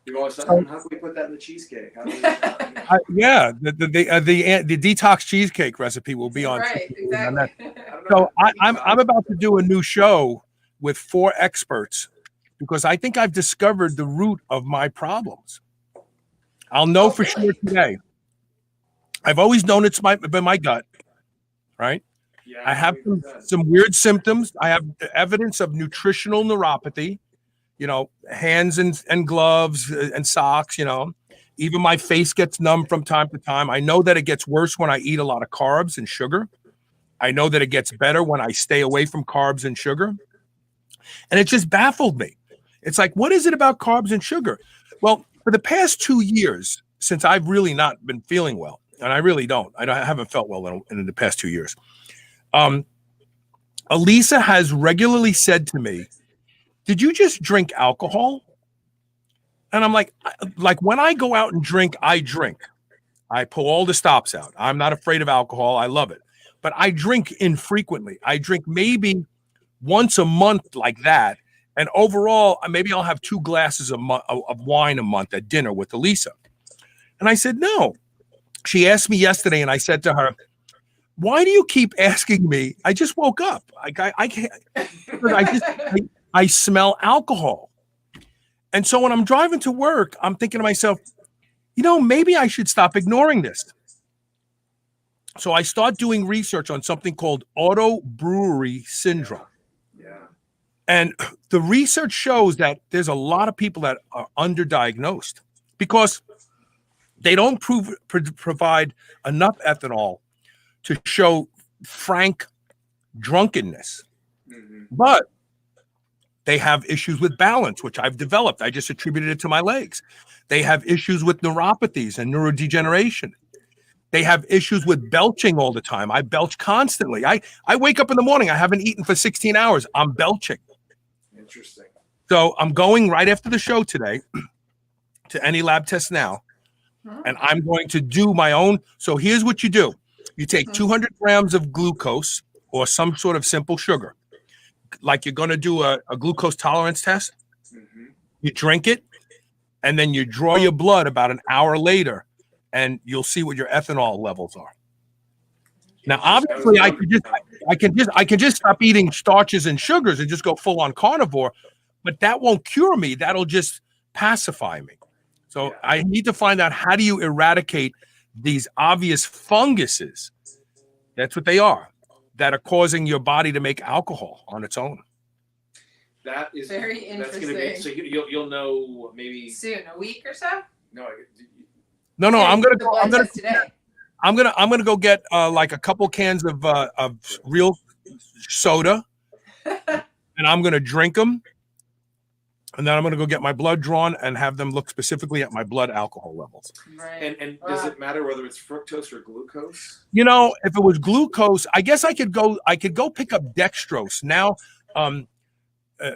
we've always thought, how can we put that in the cheesecake? How do we, yeah, the detox cheesecake recipe will be on. Right, exactly. So I'm about to do a new show with 4 experts, because I think I've discovered the root of my problems. I'll know for sure today. I've always known it's been my gut, right? Yeah, I have some weird symptoms. I have evidence of nutritional neuropathy, hands and gloves and socks, Even my face gets numb from time to time. I know that it gets worse when I eat a lot of carbs and sugar. I know that it gets better when I stay away from carbs and sugar. And it just baffled me. It's like, what is it about carbs and sugar? Well, for the past 2 years, since I've really not been feeling well, and I really don't. I haven't felt well in the past 2 years. Elisa has regularly said to me, did you just drink alcohol? And I'm like when I go out and drink, I drink. I pull all the stops out. I'm not afraid of alcohol. I love it. But I drink infrequently. I drink maybe once a month like that. And overall, maybe I'll have 2 glasses of wine a month at dinner with Elisa. And I said, no. She asked me yesterday, and I said to her, why do you keep asking me? I just woke up. I can't. I smell alcohol. And so when I'm driving to work, I'm thinking to myself, maybe I should stop ignoring this. So I start doing research on something called auto brewery syndrome. Yeah. And the research shows that there's a lot of people that are underdiagnosed because they don't provide enough ethanol to show frank drunkenness. Mm-hmm. But they have issues with balance, which I've developed. I just attributed it to my legs. They have issues with neuropathies and neurodegeneration. They have issues with belching all the time. I belch constantly. I wake up in the morning. I haven't eaten for 16 hours. I'm belching. Interesting. So I'm going right after the show today to Any Lab Test Now, and I'm going to do my own. So here's what you do. You take 200 grams of glucose or some sort of simple sugar, like you're going to do a glucose tolerance test. You drink it, and then you draw your blood about an hour later, and you'll see what your ethanol levels are. Now, obviously, I can just stop eating starches and sugars and just go full on carnivore, but that won't cure me. That'll just pacify me. So I need to find out, how do you eradicate these obvious funguses? That's what they are, that are causing your body to make alcohol on its own. That is very interesting. That's gonna be, so you'll know maybe soon, a week or so. No, I'm gonna go get like a couple cans of real soda, and I'm gonna drink them, and then I'm gonna go get my blood drawn and have them look specifically at my blood alcohol levels. Right. And does it matter whether it's fructose or glucose? You know, if it was glucose, I guess I could go pick up dextrose. Now,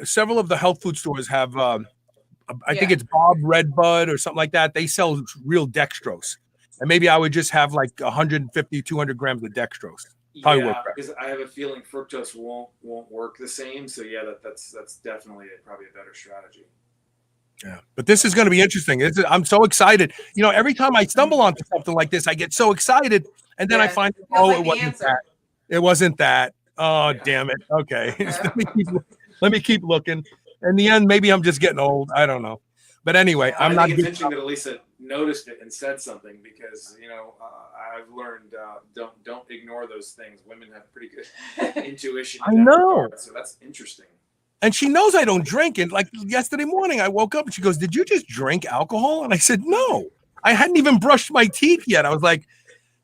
several of the health food stores have, I think it's Bob Redbud or something like that. They sell real dextrose. And maybe I would just have like 150, 200 grams of dextrose. Probably work better. Because I have a feeling fructose won't work the same. So that's definitely probably a better strategy. Yeah, but this is going to be interesting. I'm so excited. You know, every time I stumble onto something like this, I get so excited, and then I find, it wasn't that. It wasn't that. Oh, damn it. Okay, let me keep looking. In the end, maybe I'm just getting old. I don't know. But anyway, I think it's interesting that Elisa noticed it and said something, because I've learned don't ignore those things. Women have pretty good intuition. I know. So that's interesting. And she knows I don't drink. And like yesterday morning, I woke up and she goes, "Did you just drink alcohol?" And I said, "No, I hadn't even brushed my teeth yet." I was like,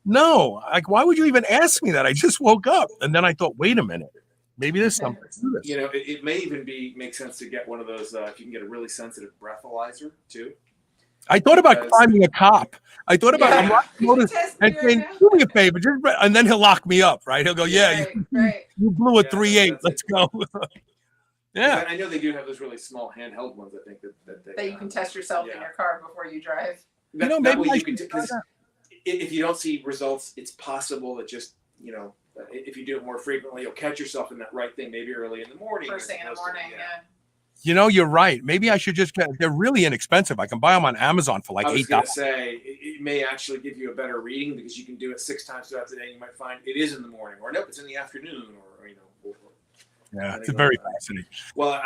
"No, like, why would you even ask me that? I just woke up." And then I thought, wait a minute. Maybe there's something to this. You know, it may even make sense to get one of those, if you can get a really sensitive breathalyzer too. I thought about climbing a cop. I thought about and saying, "Do me a favor," and then he'll lock me up, right? He'll go, you blew a 3.8. Let's go. Yeah. I know they do have those really small handheld ones. I think that you can test yourself in your car before you drive. Maybe you can, because if you don't see results, it's possible that just if you do it more frequently, you'll catch yourself in that right thing, maybe early in the morning. First thing in the morning, You know, you're right. Maybe I should just they're really inexpensive. I can buy them on Amazon for like $8. I was going to say, it may actually give you a better reading, because you can do it 6 times throughout the day. You might find it is in the morning, or nope, it's in the afternoon, or yeah, it's very fascinating. Well,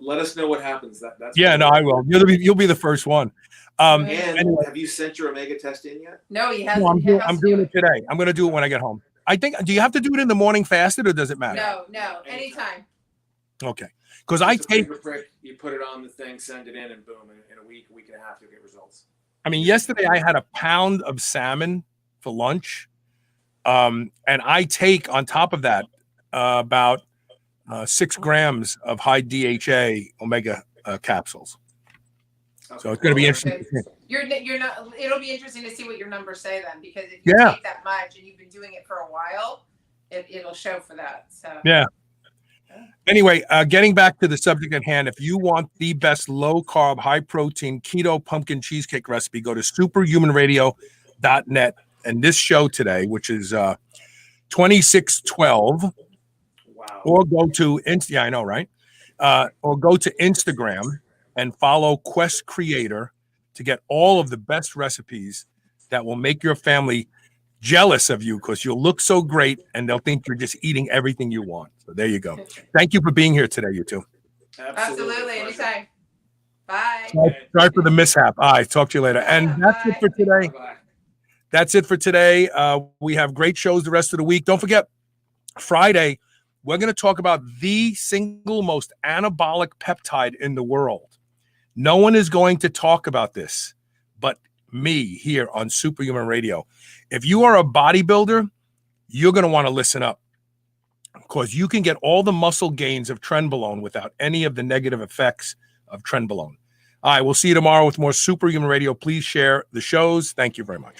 let us know what happens. That's I will. You'll be the first one. Anyway, have you sent your omega test in yet? No, he hasn't. No, I'm doing it today. I'm going to do it when I get home. I think. Do you have to do it in the morning fasted, or does it matter? No, anytime. Okay, because I take. You put it on the thing, send it in, and boom, in a week and a half, you'll get results. I mean, yesterday I had a pound of salmon for lunch, and I take on top of that about 6 grams of high DHA omega capsules. Okay. So it's going to be interesting. You're not. It'll be interesting to see what your numbers say then, because if you take that much and you've been doing it for a while, it'll show for that. So Anyway, getting back to the subject at hand, if you want the best low carb, high protein keto pumpkin cheesecake recipe, go to superhumanradio.net. And this show today, which is 2612. Wow. Or go to I know, right? Or go to Instagram and follow Quest Creator to get all of the best recipes that will make your family jealous of you, because you'll look so great and they'll think you're just eating everything you want. So there you go. Thank you for being here today, you two. Absolutely. Anytime. Bye. Sorry for the mishap. All right. Talk to you later. And that's it for today. Bye. That's it for today. We have great shows the rest of the week. Don't forget, Friday, we're going to talk about the single most anabolic peptide in the world. No one is going to talk about this but me here on Superhuman Radio. If you are a bodybuilder, you're going to want to listen up, because you can get all the muscle gains of Trenbolone without any of the negative effects of Trenbolone. All right, we'll see you tomorrow with more Superhuman Radio. Please share the shows. Thank you very much.